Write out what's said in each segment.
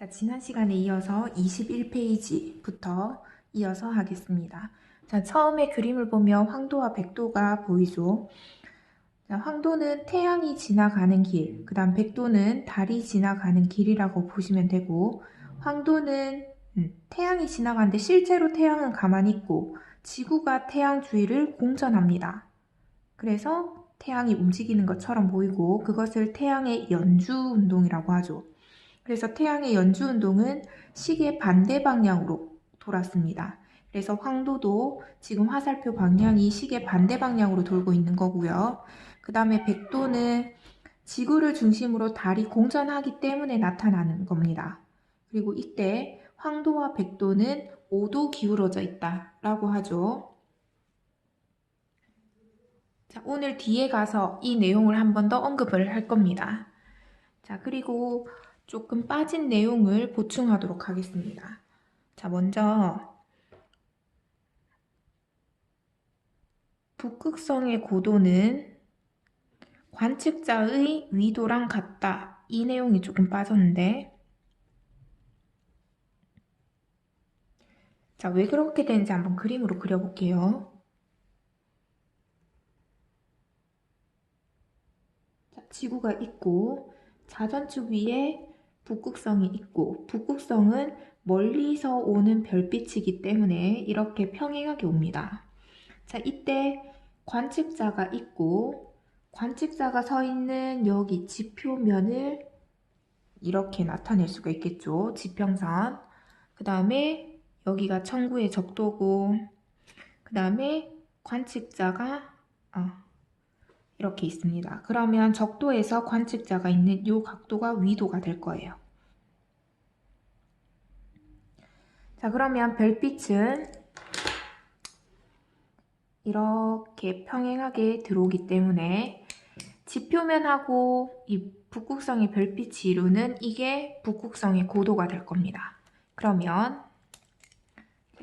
자, 지난 시간에 이어서 21페이지부터 이어서 하겠습니다. 자, 처음에 그림을 보면 황도와 백도가 보이죠. 자, 황도는 태양이 지나가는 길, 그 다음 백도는 달이 지나가는 길이라고 보시면 되고, 황도는 태양이 지나가는데 실제로 태양은 가만히 있고 지구가 태양 주위를 공전합니다. 그래서 태양이 움직이는 것처럼 보이고 그것을 태양의 연주 운동이라고 하죠. 그래서 태양의 연주 운동은 시계 반대 방향으로 돌았습니다. 그래서 황도도 지금 화살표 방향이 시계 반대 방향으로 돌고 있는 거고요. 그 다음에 백도는 지구를 중심으로 달이 공전하기 때문에 나타나는 겁니다. 그리고 이때 황도와 백도는 5도 기울어져 있다라고 하죠. 자, 오늘 뒤에 가서 이 내용을 한 번 더 언급을 할 겁니다. 자, 그리고 조금 빠진 내용을 보충하도록 하겠습니다. 자, 먼저 북극성의 고도는 관측자의 위도랑 같다. 이 내용이 조금 빠졌는데, 자, 왜 그렇게 되는지 한번 그림으로 그려볼게요. 자, 지구가 있고 자전축 위에 북극성이 있고 북극성은 멀리서 오는 별빛이기 때문에 이렇게 평행하게 옵니다. 자, 이때 관측자가 있고 관측자가 서 있는 여기 지표면을 이렇게 나타낼 수가 있겠죠. 지평선. 그 다음에 여기가 청구의 적도고 그 다음에 관측자가 이렇게 있습니다. 그러면 적도에서 관측자가 있는 이 각도가 위도가 될 거예요. 자, 그러면 별빛은 이렇게 평행하게 들어오기 때문에 지표면하고 이 북극성의 별빛이 이루는 이게 북극성의 고도가 될 겁니다. 그러면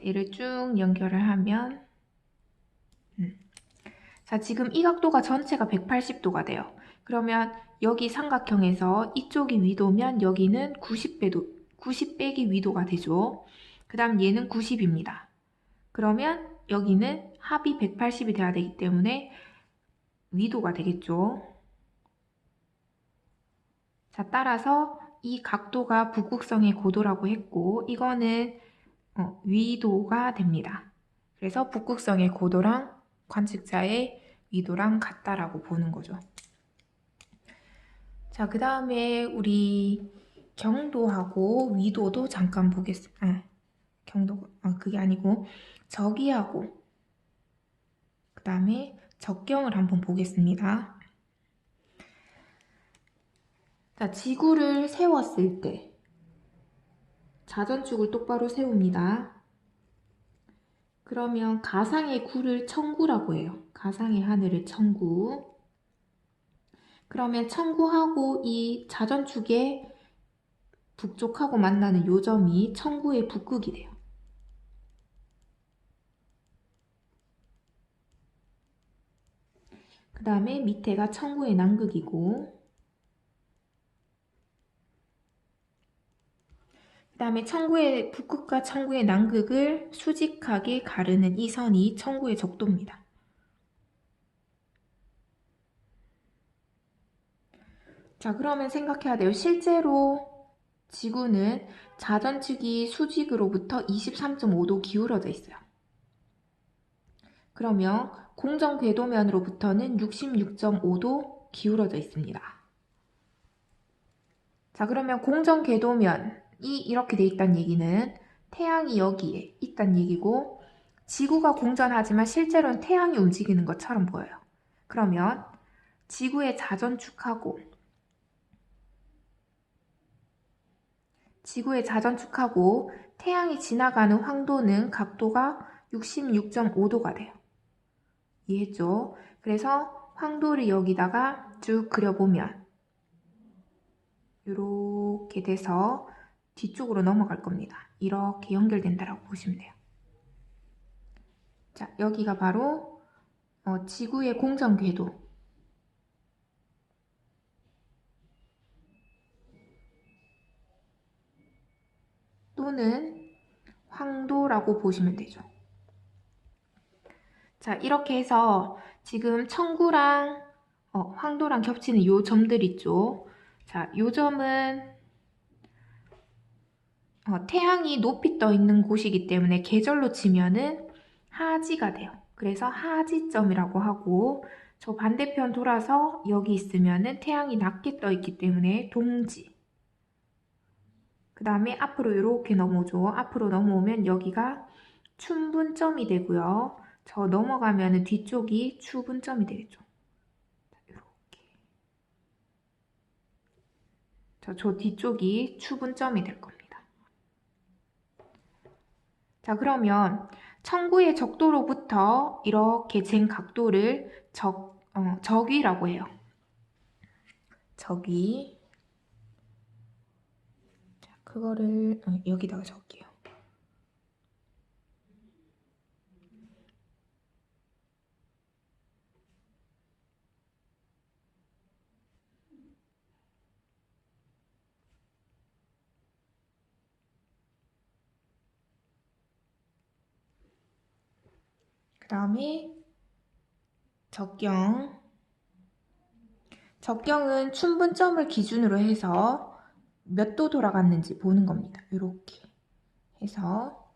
얘를 쭉 연결을 하면 자, 지금 이 각도가 전체가 180도가 돼요. 그러면 여기 삼각형에서 이쪽이 위도면 여기는 90 빼기 위도가 되죠. 그 다음 얘는 90입니다. 그러면 여기는 합이 180이 돼야 되기 때문에 위도가 되겠죠. 자, 따라서 이 각도가 북극성의 고도라고 했고 이거는 위도가 됩니다. 그래서 북극성의 고도랑 관측자의 위도랑 같다라고 보는 거죠. 자, 그 다음에 우리 경도하고 위도도 잠깐 보겠습니다. 그게 아니고 적이하고 그 다음에 적경을 한번 보겠습니다. 자, 지구를 세웠을 때 자전축을 똑바로 세웁니다. 그러면 가상의 구를 청구라고 해요. 가상의 하늘을 청구. 그러면 청구하고 이 자전축의 북쪽하고 만나는 요점이 청구의 북극이 돼요. 그 다음에 밑에가 청구의 남극이고 그 다음에 청구의 북극과 청구의 남극을 수직하게 가르는 이 선이 청구의 적도입니다. 자, 그러면 생각해야 돼요. 실제로 지구는 자전축이 수직으로부터 23.5도 기울어져 있어요. 그러면 공전 궤도면으로부터는 66.5도 기울어져 있습니다. 자, 그러면 공전 궤도면이 이렇게 돼 있다는 얘기는 태양이 여기에 있다는 얘기고 지구가 공전하지만 실제로는 태양이 움직이는 것처럼 보여요. 그러면 지구의 자전축하고 태양이 지나가는 황도는 각도가 66.5도가 돼요. 이해했죠? 그래서 황도를 여기다가 쭉 그려보면 이렇게 돼서 뒤쪽으로 넘어갈 겁니다. 이렇게 연결된다라고 보시면 돼요. 자, 여기가 바로 지구의 공전 궤도. 또는 황도라고 보시면 되죠. 자, 이렇게 해서 지금 청구랑 황도랑 겹치는 요 점들 있죠. 자, 요 점은 태양이 높이 떠 있는 곳이기 때문에 계절로 치면은 하지가 돼요. 그래서 하지점이라고 하고, 저 반대편 돌아서 여기 있으면은 태양이 낮게 떠 있기 때문에 동지. 그 다음에 앞으로 이렇게 넘어오죠. 앞으로 넘어오면 여기가 춘분점이 되고요. 저 넘어가면은 뒤쪽이 추분점이 되겠죠. 이렇게. 저 뒤쪽이 추분점이 될 겁니다. 자, 그러면 청구의 적도로부터 이렇게 잰 각도를 적위라고 해요. 적위. 자, 그거를 여기다가 적게요. 그 다음에 적경. 적경은 춘분점을 기준으로 해서 몇 도 돌아갔는지 보는 겁니다. 이렇게 해서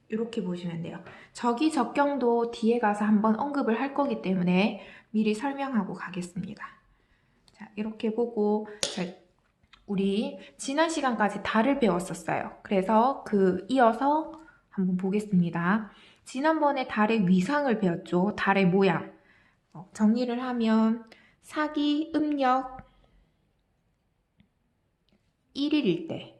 이렇게 보시면 돼요. 적위 적경도 뒤에 가서 한번 언급을 할 거기 때문에 미리 설명하고 가겠습니다. 자, 이렇게 보고 우리 지난 시간까지 달을 배웠었어요. 그래서 이어서 한번 보겠습니다. 지난번에 달의 위상을 배웠죠. 달의 모양. 정리를 하면 사기 음력 1일일 때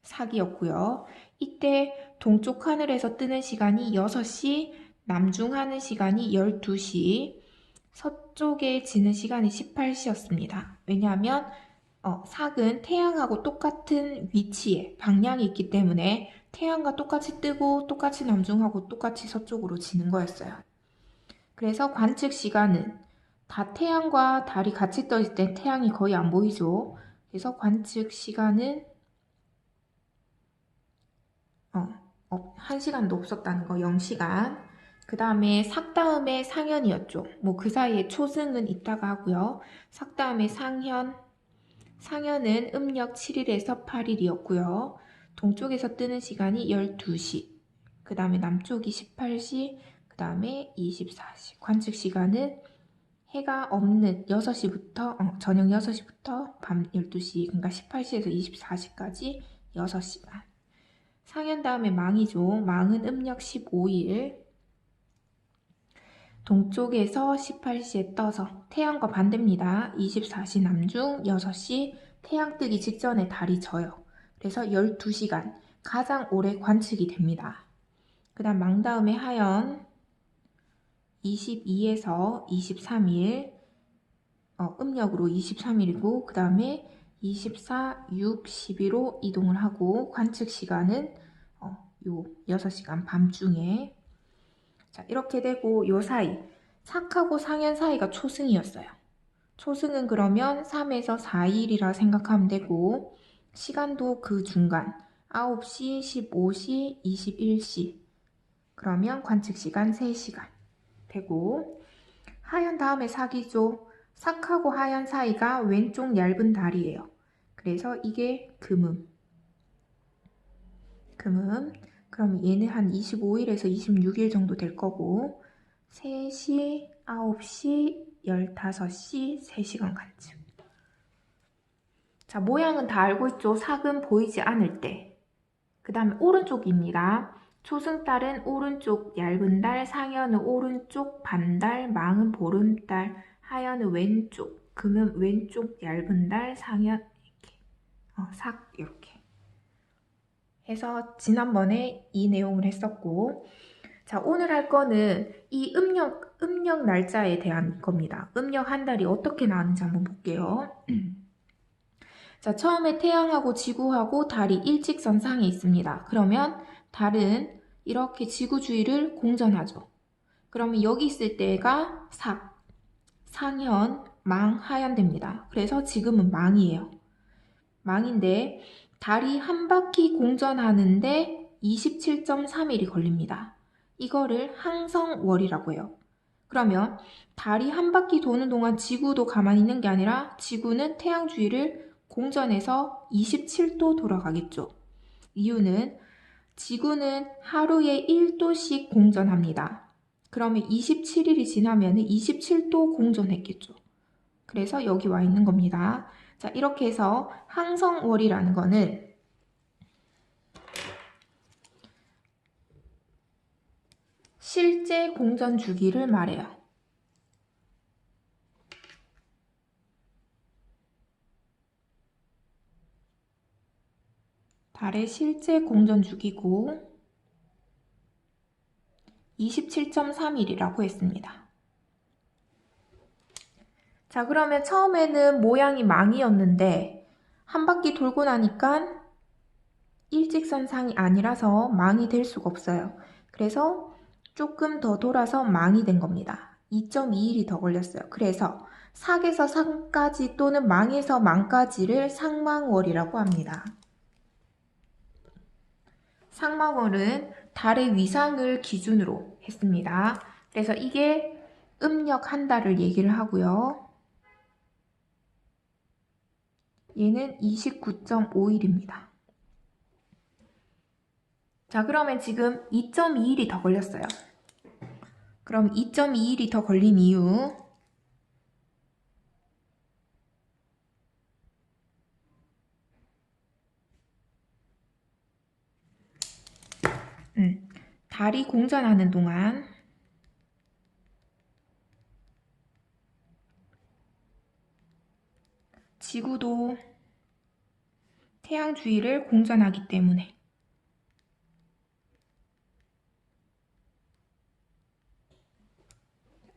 사기였고요. 이때 동쪽 하늘에서 뜨는 시간이 6시, 남중하는 시간이 12시, 서쪽에 지는 시간이 18시였습니다. 왜냐하면 삭은 태양하고 똑같은 위치에 방향이 있기 때문에 태양과 똑같이 뜨고 똑같이 남중하고 똑같이 서쪽으로 지는 거였어요. 그래서 관측 시간은 태양과 달이 같이 떠 있을 때 태양이 거의 안 보이죠. 그래서 관측 시간은 1시간도 없었다는 거, 0시간. 그 다음에 삭 다음에 상현이었죠. 뭐 그 사이에 초승은 있다가 하고요. 삭 다음에 상현은 음력 7일에서 8일이었고요. 동쪽에서 뜨는 시간이 12시. 그 다음에 남쪽이 18시. 그 다음에 24시. 관측 시간은 해가 없는 6시부터, 저녁 6시부터 밤 12시. 그러니까 18시에서 24시까지 6시간. 상현 다음에 망이죠. 망은 음력 15일. 동쪽에서 18시에 떠서 태양과 반대입니다. 24시 남중 6시 태양 뜨기 직전에 달이 져요. 그래서 12시간 가장 오래 관측이 됩니다. 그 다음 망 다음에 하연 22에서 23일 음력으로 23일이고 그 다음에 24, 6, 12로 이동을 하고 관측 시간은 요 6시간 밤중에 자, 이렇게 되고 요 사이 삭하고 상현 사이가 초승이었어요. 초승은 그러면 3에서 4일이라 생각하면 되고 시간도 그 중간 9시, 15시, 21시 그러면 관측 시간 3시간 되고 하현 다음에 삭이죠. 삭하고 하현 사이가 왼쪽 얇은 달이에요. 그래서 이게 금음. 그럼 얘는 한 25일에서 26일 정도 될 거고 3시, 9시, 15시, 3시간 관측. 자, 모양은 다 알고 있죠? 삭은 보이지 않을 때. 그 다음에 오른쪽입니다. 초승달은 오른쪽 얇은 달, 상현은 오른쪽 반달, 망은 보름달, 하현은 왼쪽, 금은 왼쪽 얇은 달, 상현 이렇게 삭 이렇게 해서 지난번에 이 내용을 했었고 자 오늘 할 거는 이 음력 날짜에 대한 겁니다. 음력 한 달이 어떻게 나왔는지 한번 볼게요. 자 처음에 태양하고 지구하고 달이 일직선상에 있습니다. 그러면 달은 이렇게 지구 주위를 공전하죠. 그러면 여기 있을 때가 상현, 망, 하현됩니다. 그래서 지금은 망이에요. 망인데 달이 한 바퀴 공전하는데 27.3일이 걸립니다. 이거를 항성월이라고 해요. 그러면 달이 한 바퀴 도는 동안 지구도 가만히 있는 게 아니라 지구는 태양 주위를 공전해서 27도 돌아가겠죠. 이유는 지구는 하루에 1도씩 공전합니다. 그러면 27일이 지나면 27도 공전했겠죠. 그래서 여기 와 있는 겁니다. 자, 이렇게 해서 항성월이라는 거는 실제 공전 주기를 말해요. 달의 실제 공전 주기고 27.3일이라고 했습니다. 자, 그러면 처음에는 모양이 망이었는데 한 바퀴 돌고 나니까 일직선상이 아니라서 망이 될 수가 없어요. 그래서 조금 더 돌아서 망이 된 겁니다. 2.2일이 더 걸렸어요. 그래서 상에서 상까지 또는 망에서 망까지를 상망월이라고 합니다. 상망월은 달의 위상을 기준으로 했습니다. 그래서 이게 음력 한 달을 얘기를 하고요. 얘는 29.5일입니다. 자, 그러면 지금 2.2일이 더 걸렸어요. 그럼 2.2일이 더 걸린 이유, 달이 공전하는 동안 지구도 태양 주위를 공전하기 때문에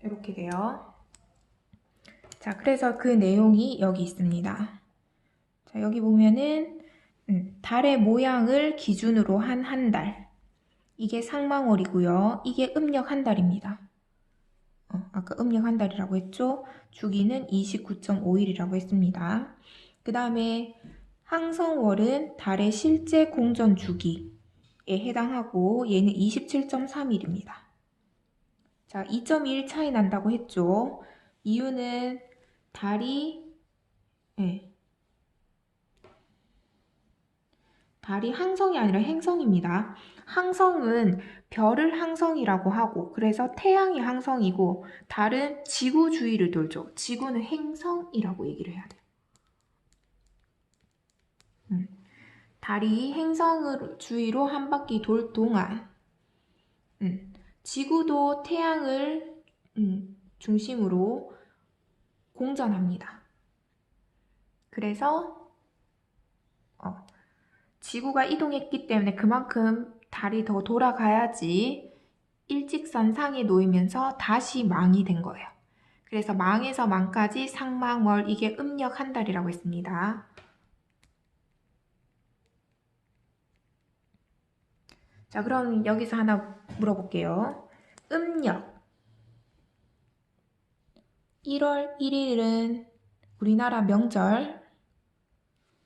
이렇게 돼요. 자, 그래서 그 내용이 여기 있습니다. 자, 여기 보면은 달의 모양을 기준으로 한 한 달. 이게 상망월이고요. 이게 음력 한 달입니다. 아까 음력 한 달이라고 했죠? 주기는 29.5일이라고 했습니다. 그 다음에 항성월은 달의 실제 공전 주기에 해당하고 얘는 27.3일입니다. 자, 2.1 차이 난다고 했죠? 이유는 달이 항성이 아니라 행성입니다. 항성은 별을 항성이라고 하고 그래서 태양이 항성이고 달은 지구 주위를 돌죠. 지구는 행성이라고 얘기를 해야 돼요. 달이 행성을 주위로 한 바퀴 돌 동안 지구도 태양을 중심으로 공전합니다. 그래서 지구가 이동했기 때문에 그만큼 달이 더 돌아가야지 일직선상에 놓이면서 다시 망이 된 거예요. 그래서 망에서 망까지 상망월, 이게 음력 한 달이라고 했습니다. 자, 그럼 여기서 하나 물어볼게요. 음력 1월 1일은 우리나라 명절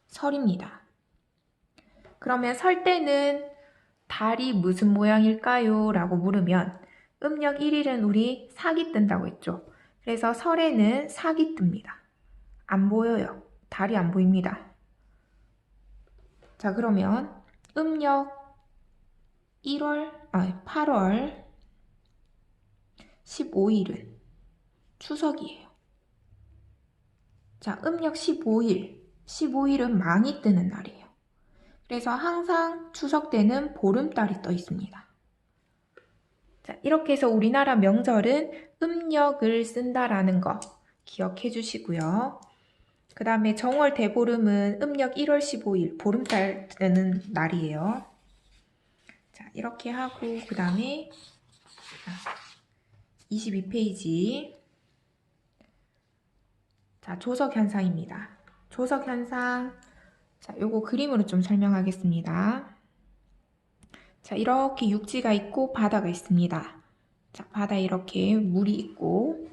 설입니다. 그러면 설 때는 달이 무슨 모양일까요? 라고 물으면 음력 1일은 우리 삭이 뜬다고 했죠. 그래서 설에는 삭이 뜹니다. 안 보여요. 달이 안 보입니다. 자, 그러면 음력 8월 15일은 추석이에요. 자, 음력 15일은 망이 뜨는 날이에요. 그래서 항상 추석 때는 보름달이 떠 있습니다. 자, 이렇게 해서 우리나라 명절은 음력을 쓴다라는 거 기억해 주시고요. 그 다음에 정월 대보름은 음력 1월 15일 보름달 뜨는 날이에요. 자, 이렇게 하고 그 다음에 22페이지 자, 조석 현상입니다. 조석 현상 자, 요거 그림으로 좀 설명하겠습니다. 자, 이렇게 육지가 있고 바다가 있습니다. 자, 바다에 이렇게 물이 있고,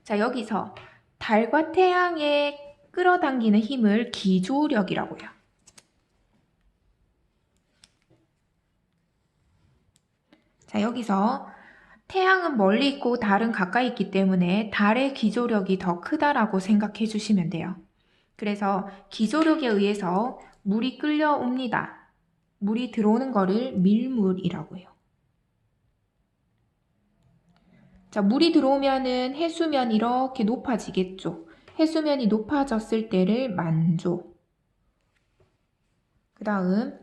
자, 여기서 달과 태양에 끌어당기는 힘을 기조력이라고 해요. 자, 여기서 태양은 멀리 있고 달은 가까이 있기 때문에 달의 기조력이 더 크다라고 생각해 주시면 돼요. 그래서 기조력에 의해서 물이 끌려옵니다. 물이 들어오는 거를 밀물이라고 해요. 자, 물이 들어오면은 해수면이 이렇게 높아지겠죠. 해수면이 높아졌을 때를 만조. 그 다음,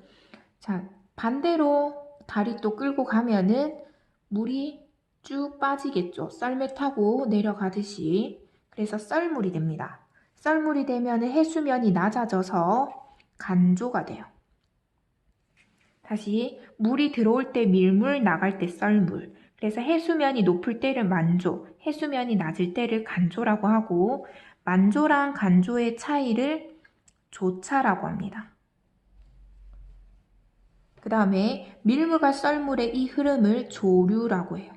자, 반대로 다리 또 끌고 가면은 물이 쭉 빠지겠죠. 썰매 타고 내려가듯이. 그래서 썰물이 됩니다. 썰물이 되면은 해수면이 낮아져서 간조가 돼요. 다시 물이 들어올 때 밀물, 나갈 때 썰물. 그래서 해수면이 높을 때를 만조, 해수면이 낮을 때를 간조라고 하고, 만조랑 간조의 차이를 조차라고 합니다. 그 다음에 밀물과 썰물의 이 흐름을 조류라고 해요.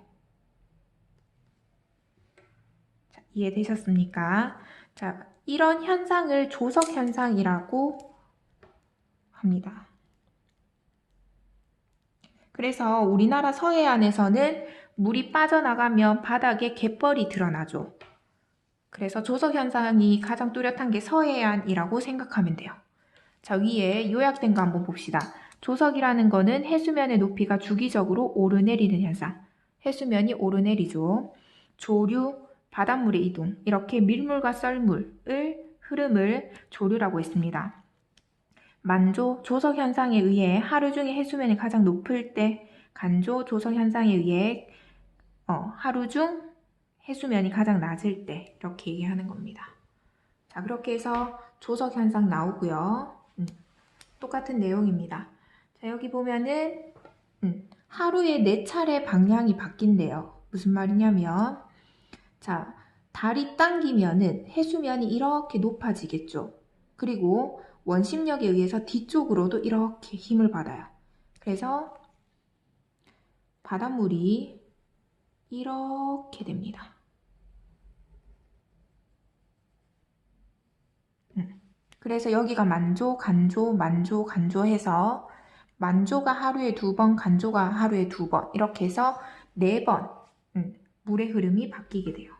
자, 이해되셨습니까? 자, 이런 현상을 조석 현상이라고 합니다. 그래서 우리나라 서해안에서는 물이 빠져나가면 바닥에 갯벌이 드러나죠. 그래서 조석 현상이 가장 뚜렷한 게 서해안이라고 생각하면 돼요. 자, 위에 요약된 거 한번 봅시다. 조석이라는 거는 해수면의 높이가 주기적으로 오르내리는 현상. 해수면이 오르내리죠. 조류, 바닷물의 이동. 이렇게 밀물과 썰물의 흐름을 조류라고 했습니다. 만조, 조석 현상에 의해 하루 중에 해수면이 가장 높을 때, 간조, 조석 현상에 의해 하루 중 해수면이 가장 낮을 때 이렇게 얘기하는 겁니다. 자, 그렇게 해서 조석 현상 나오고요. 똑같은 내용입니다. 자, 여기 보면은 하루에 4차례 방향이 바뀐대요. 무슨 말이냐면, 자, 달이 당기면은 해수면이 이렇게 높아지겠죠. 그리고 원심력에 의해서 뒤쪽으로도 이렇게 힘을 받아요. 그래서 바닷물이 이렇게 됩니다. 그래서 여기가 만조, 간조, 만조, 간조 해서 만조가 하루에 2번, 간조가 하루에 2번 이렇게 해서 4번 물의 흐름이 바뀌게 돼요.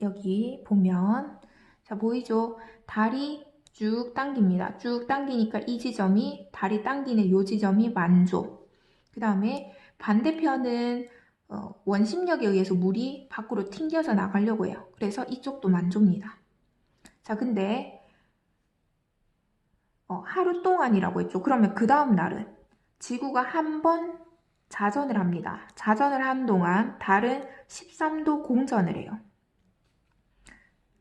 여기 보면 자 보이죠? 달이 쭉 당깁니다. 쭉 당기니까 이 지점이 달이 당기는 이 지점이 만조. 그 다음에 반대편은 원심력에 의해서 물이 밖으로 튕겨져 나가려고 해요. 그래서 이쪽도 만조입니다. 자, 근데 하루 동안이라고 했죠. 그러면 그 다음 날은 지구가 한 번 자전을 합니다. 자전을 한 동안 달은 13도 공전을 해요.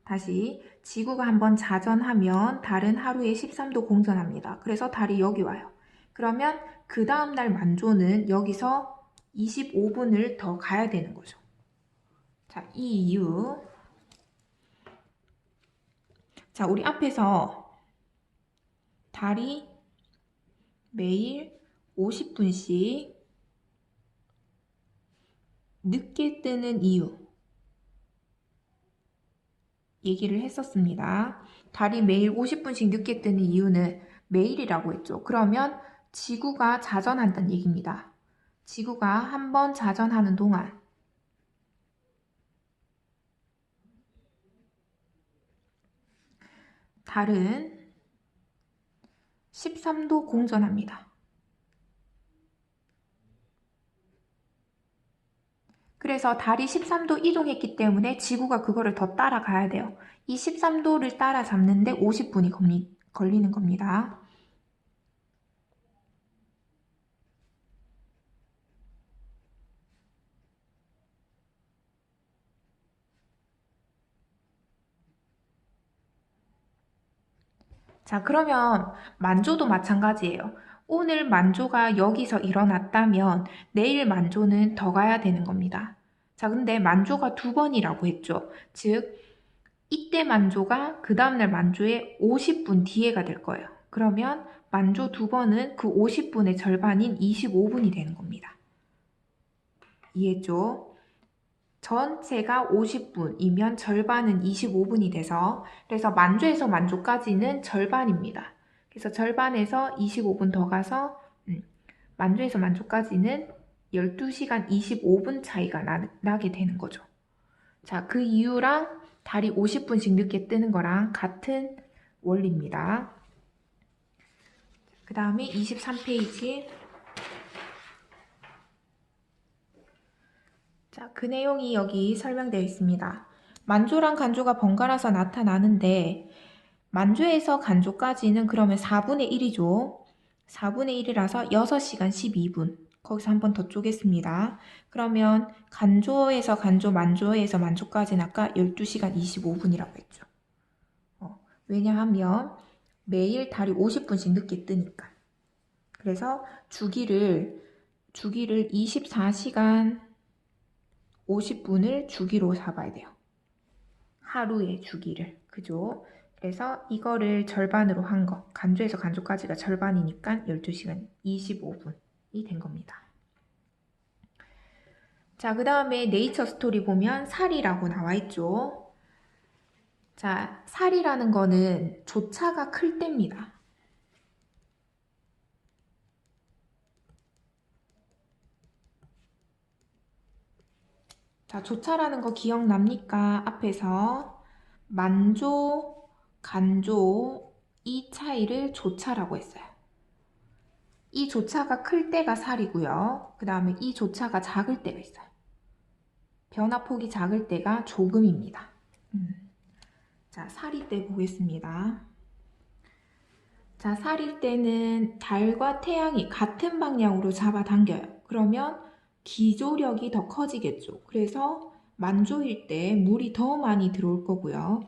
다시 지구가 한 번 자전하면 달은 하루에 13도 공전합니다. 그래서 달이 여기 와요. 그러면 그 다음 날 만조는 여기서 25분을 더 가야 되는 거죠. 자, 이 이유. 자, 우리 앞에서 달이 매일 50분씩 늦게 뜨는 이유 얘기를 했었습니다. 달이 매일 50분씩 늦게 뜨는 이유는 매일이라고 했죠. 그러면 지구가 자전한다는 얘기입니다. 지구가 한 번 자전하는 동안 달은 13도 공전합니다. 그래서 달이 13도 이동했기 때문에 지구가 그거를 더 따라가야 돼요. 이 13도를 따라잡는데 50분이 걸리는 겁니다. 자, 그러면 만조도 마찬가지예요. 오늘 만조가 여기서 일어났다면 내일 만조는 더 가야 되는 겁니다. 자, 근데 만조가 2번이라고 했죠. 즉, 이때 만조가 그 다음날 만조의 50분 뒤에가 될 거예요. 그러면 만조 2번은 그 50분의 절반인 25분이 되는 겁니다. 이해했죠? 전체가 50분이면 절반은 25분이 돼서, 그래서 만조에서 만조까지는 절반입니다. 그래서 절반에서 25분 더 가서 만조에서 만조까지는 12시간 25분 차이가 나게 되는 거죠. 자, 그 이유랑 달이 50분씩 늦게 뜨는 거랑 같은 원리입니다. 그 다음에 23페이지. 자, 그 내용이 여기 설명되어 있습니다. 만조랑 간조가 번갈아서 나타나는데 만조에서 간조까지는 그러면 4분의 1이죠. 4분의 1이라서 6시간 12분. 거기서 한 번 더 쪼갰습니다. 그러면 간조에서 간조, 만조에서 만조까지는 아까 12시간 25분이라고 했죠. 왜냐하면 매일 달이 50분씩 늦게 뜨니까. 그래서 주기를 24시간 50분을 주기로 잡아야 돼요. 하루의 주기를. 그죠? 그래서 이거를 절반으로 한 거. 간조에서 간조까지가 절반이니까 12시간 25분이 된 겁니다. 자, 그 다음에 네이처 스토리 보면 살이라고 나와 있죠. 자, 살이라는 거는 조차가 클 때입니다. 자, 조차라는 거 기억납니까? 앞에서 만조, 간조 이 차이를 조차라고 했어요. 이 조차가 클 때가 살이고요. 그 다음에 이 조차가 작을 때가 있어요. 변화폭이 작을 때가 조금입니다. 자, 살이 때 보겠습니다. 자, 살일 때는 달과 태양이 같은 방향으로 잡아당겨요. 그러면 기조력이 더 커지겠죠. 그래서 만조일 때 물이 더 많이 들어올 거고요.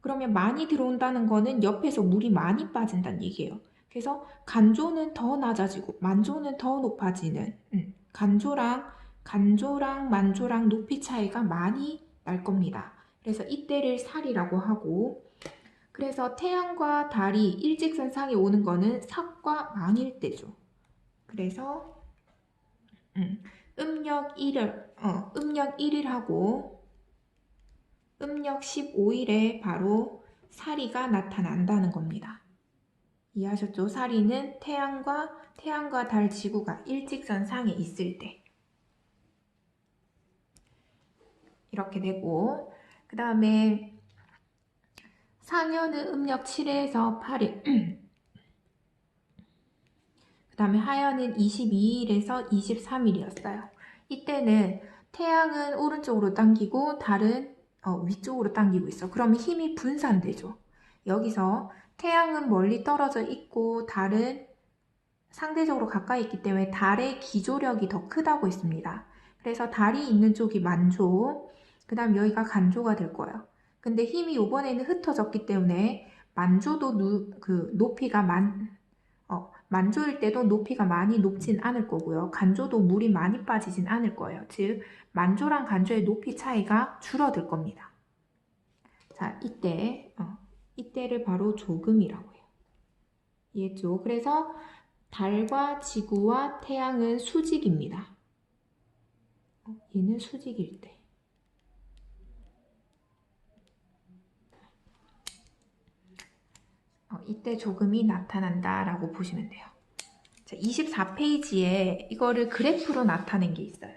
그러면 많이 들어온다는 거는 옆에서 물이 많이 빠진다는 얘기예요. 그래서 간조는 더 낮아지고 만조는 더 높아지는 간조랑 만조랑 높이 차이가 많이 날 겁니다. 그래서 이때를 살이라고 하고, 그래서 태양과 달이 일직선상에 오는 거는 삭과 망일 때죠. 그래서 음력 1일하고 음력 15일에 바로 사리가 나타난다는 겁니다. 이해하셨죠? 사리는 태양과 달 지구가 일직선상에 있을 때 이렇게 되고, 그 다음에 상여는 음력 7일에서 8일 그 다음에 하여는 22일에서 23일이었어요. 이때는 태양은 오른쪽으로 당기고 달은 위쪽으로 당기고 있어. 그러면 힘이 분산되죠. 여기서 태양은 멀리 떨어져 있고 달은 상대적으로 가까이 있기 때문에 달의 기조력이 더 크다고 했습니다. 그래서 달이 있는 쪽이 만조, 그 다음 여기가 간조가 될 거예요. 근데 힘이 이번에는 흩어졌기 때문에 만조도 높이가 만조일 때도 높이가 많이 높진 않을 거고요. 간조도 물이 많이 빠지진 않을 거예요. 즉 만조랑 간조의 높이 차이가 줄어들 겁니다. 자, 이때를 바로 조금이라고 해요. 이해했죠? 그래서 달과 지구와 태양은 수직입니다. 얘는 수직일 때. 이때 조금이 나타난다라고 보시면 돼요. 자, 24페이지에 이거를 그래프로 나타낸 게 있어요.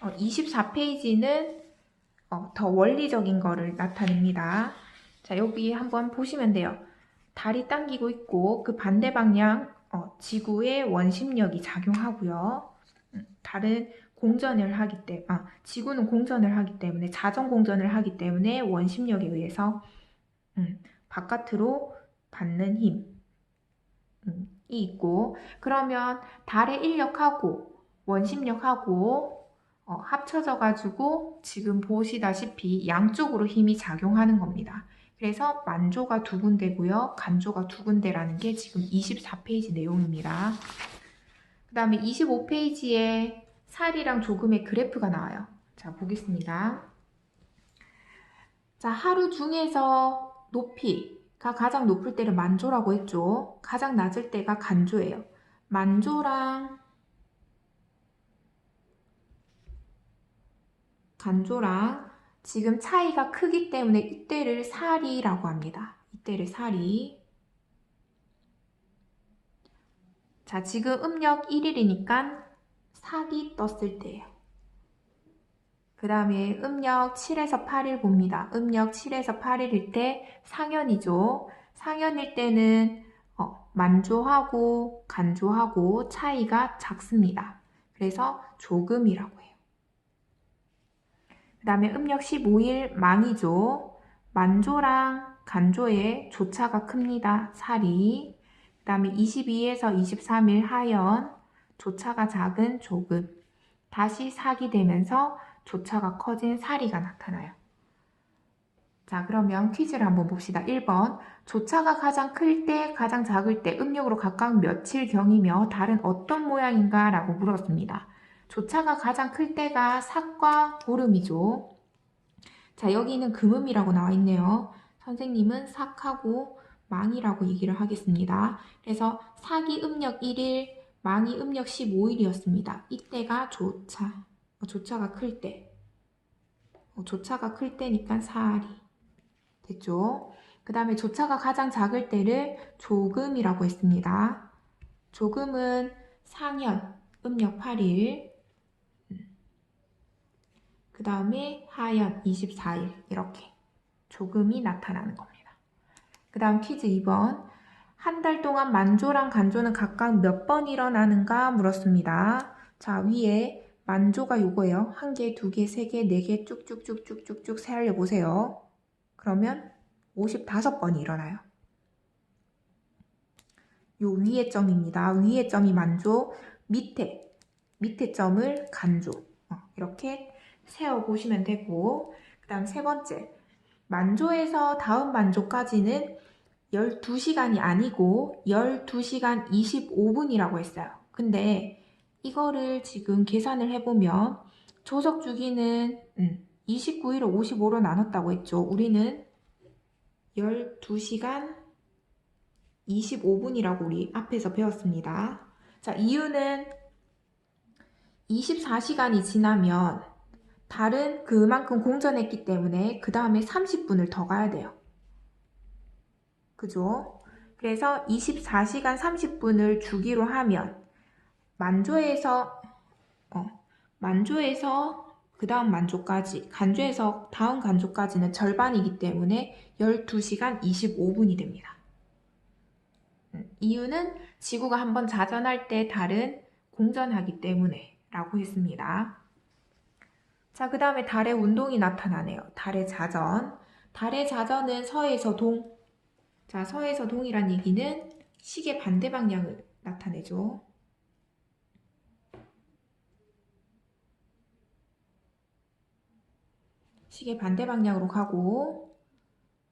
24페이지는 더 원리적인 거를 나타냅니다. 자, 여기 한번 보시면 돼요. 달이 당기고 있고 그 반대 방향 지구의 원심력이 작용하고요. 달은 지구는 공전을 하기 때문에 자전 공전을 하기 때문에 원심력에 의해서 바깥으로 받는 힘이 있고, 그러면 달의 인력하고 원심력하고 합쳐져 가지고 지금 보시다시피 양쪽으로 힘이 작용하는 겁니다. 그래서 만조가 두 군데고요. 간조가 두 군데라는 게 지금 24페이지 내용입니다. 그 다음에 25페이지에 살이랑 조금의 그래프가 나와요. 자, 보겠습니다. 자, 하루 중에서 높이가 가장 높을 때를 만조라고 했죠. 가장 낮을 때가 간조예요. 만조랑 간조랑 지금 차이가 크기 때문에 이때를 사리라고 합니다. 이때를 사리. 자, 지금 음력 1일이니까 사기 떴을 때예요. 그 다음에 음력 7에서 8일 봅니다. 음력 7에서 8일일 때 상현이죠. 상현일 때는 만조하고 간조하고 차이가 작습니다. 그래서 조금이라고 해요. 그 다음에 음력 15일 망이죠. 만조랑 간조의 조차가 큽니다. 사리. 그 다음에 22에서 23일 하연, 조차가 작은 조금. 다시 사기 되면서 조차가 커진 사리가 나타나요. 자, 그러면 퀴즈를 한번 봅시다. 1번. 조차가 가장 클 때, 가장 작을 때 음력으로 각각 며칠경이며 달은 어떤 모양인가? 라고 물었습니다. 조차가 가장 클 때가 삭과 보름이죠. 자, 여기는 금음이라고 나와 있네요. 선생님은 삭하고 망이라고 얘기를 하겠습니다. 그래서 삭이 음력 1일, 망이 음력 15일이었습니다. 이때가 조차. 조차가 클 때. 조차가 클 때니까 사리. 됐죠? 그 다음에 조차가 가장 작을 때를 조금이라고 했습니다. 조금은 상현, 음력 8일. 그 다음에 하연, 24일. 이렇게 조금이 나타나는 겁니다. 그 다음 퀴즈 2번. 한 달 동안 만조랑 간조는 각각 몇 번 일어나는가 물었습니다. 자, 위에 만조가 요거예요. 1개, 2개, 3개, 4개 쭉쭉쭉쭉쭉쭉 세알려보세요. 그러면 55번이 일어나요. 요 위에 점입니다. 위에 점이 만조, 밑에 점을 간조. 이렇게 세어보시면 되고, 그 다음 세 번째. 만조에서 다음 만조까지는 12시간이 아니고 12시간 25분이라고 했어요. 근데 이거를 지금 계산을 해보면 조석 주기는 29일을 55로 나눴다고 했죠. 우리는 12시간 25분이라고 우리 앞에서 배웠습니다. 자, 이유는 24시간이 지나면 달은 그만큼 공전했기 때문에 그 다음에 30분을 더 가야 돼요. 그죠? 그래서 24시간 30분을 주기로 하면 만조에서 그 다음 만조까지, 간조에서 다음 간조까지는 절반이기 때문에 12시간 25분이 됩니다. 이유는 지구가 한번 자전할 때 달은 공전하기 때문에 라고 했습니다. 자, 그 다음에 달의 운동이 나타나네요. 달의 자전. 달의 자전은 서에서 동. 자, 서에서 동이란 얘기는 시계 반대 방향을 나타내죠. 시계 반대 방향으로 가고,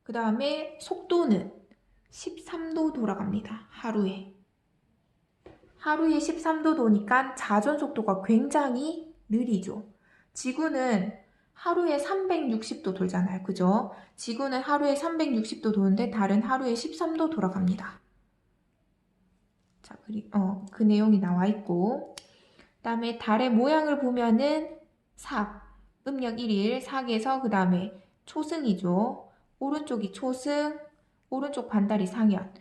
그 다음에 속도는 13도 돌아갑니다. 하루에 13도 도니까 자전 속도가 굉장히 느리죠. 지구는 하루에 360도 돌잖아요. 그죠? 지구는 하루에 360도 도는데 달은 하루에 13도 돌아갑니다. 자, 그 내용이 나와 있고, 그 다음에 달의 모양을 보면은 삭, 음력 1일 삭에서 그 다음에 초승이죠. 오른쪽이 초승, 오른쪽 반달이 상현.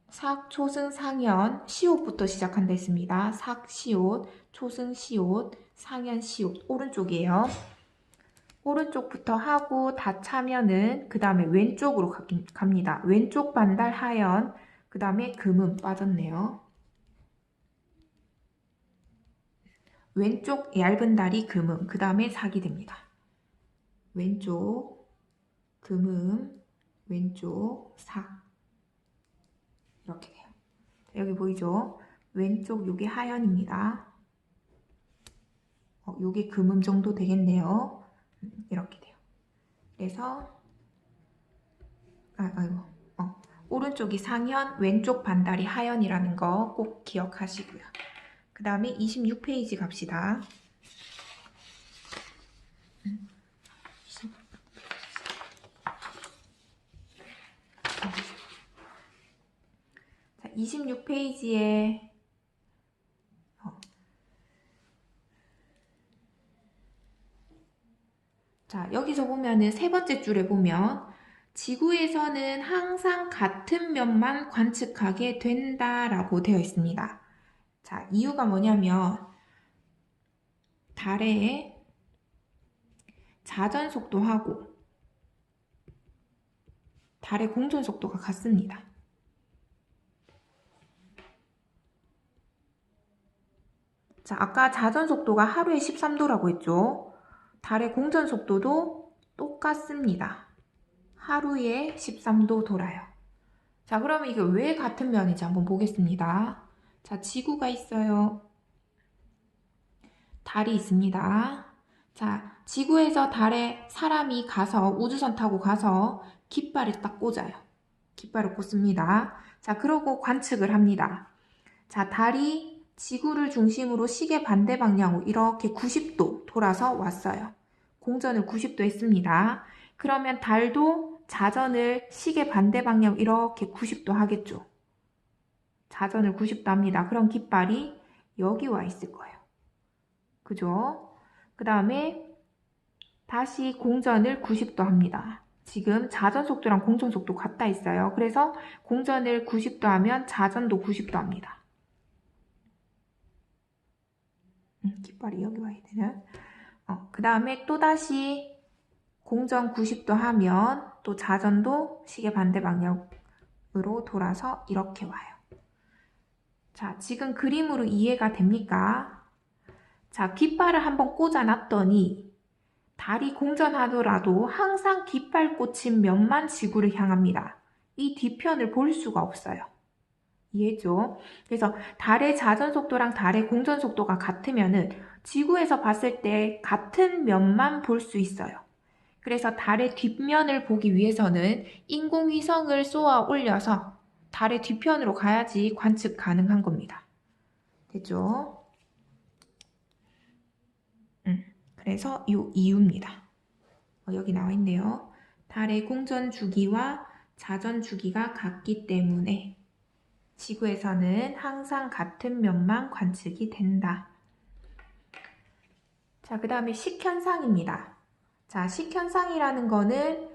삭, 초승, 상현, 시옷부터 시작한다 했습니다. 삭, 시옷, 초승, 시옷, 상현, 시옷. 오른쪽이에요. 오른쪽부터 하고 다 차면은 그 다음에 왼쪽으로 갑니다. 왼쪽 반달 하연, 그 다음에 금음 빠졌네요. 왼쪽 얇은 달이 금음, 그 다음에 삭이 됩니다. 왼쪽 금음, 왼쪽 삭. 이렇게 돼요. 여기 보이죠? 왼쪽 요게 하연입니다. 요게 금음 정도 되겠네요. 이렇게 돼요. 그래서 오른쪽이 상현, 왼쪽 반달이 하연이라는 거 꼭 기억하시고요. 그 다음에 26페이지 갑시다. 자, 26페이지에 자, 여기서 보면은 세 번째 줄에 보면 지구에서는 항상 같은 면만 관측하게 된다라고 되어 있습니다. 자, 이유가 뭐냐면 달의 자전 속도하고 달의 공전 속도가 같습니다. 자, 아까 자전 속도가 하루에 13도라고 했죠. 달의 공전 속도도 똑같습니다. 하루에 13도 돌아요. 자, 그러면 이게 왜 같은 면인지 한번 보겠습니다. 자, 지구가 있어요. 달이 있습니다. 자, 지구에서 달에 사람이 가서 우주선 타고 가서 깃발을 딱 꽂아요. 깃발을 꽂습니다. 자, 그러고 관측을 합니다. 자, 달이 지구를 중심으로 시계 반대 방향으로 이렇게 90도 돌아서 왔어요. 공전을 90도 했습니다. 그러면 달도 자전을 시계 반대 방향 이렇게 90도 하겠죠. 자전을 90도 합니다. 그럼 깃발이 여기 와 있을 거예요. 그죠? 그 다음에 다시 공전을 90도 합니다. 지금 자전 속도랑 공전 속도 같다 있어요. 그래서 공전을 90도 하면 자전도 90도 합니다. 깃발이 여기 와야 되는. 그 다음에 또 다시 공전 90도 하면 또 자전도 시계 반대 방향으로 돌아서 이렇게 와요. 자, 지금 그림으로 이해가 됩니까? 자, 깃발을 한번 꽂아놨더니 달이 공전하더라도 항상 깃발 꽂힌 면만 지구를 향합니다. 이 뒤편을 볼 수가 없어요. 이해죠? 그래서 달의 자전 속도랑 달의 공전 속도가 같으면은 지구에서 봤을 때 같은 면만 볼 수 있어요. 그래서 달의 뒷면을 보기 위해서는 인공위성을 쏘아 올려서 달의 뒤편으로 가야지 관측 가능한 겁니다. 됐죠? 그래서 이 이유입니다. 여기 나와 있네요. 달의 공전 주기와 자전 주기가 같기 때문에 지구에서는 항상 같은 면만 관측이 된다. 자, 그 다음에 식현상입니다. 자, 식현상이라는 거는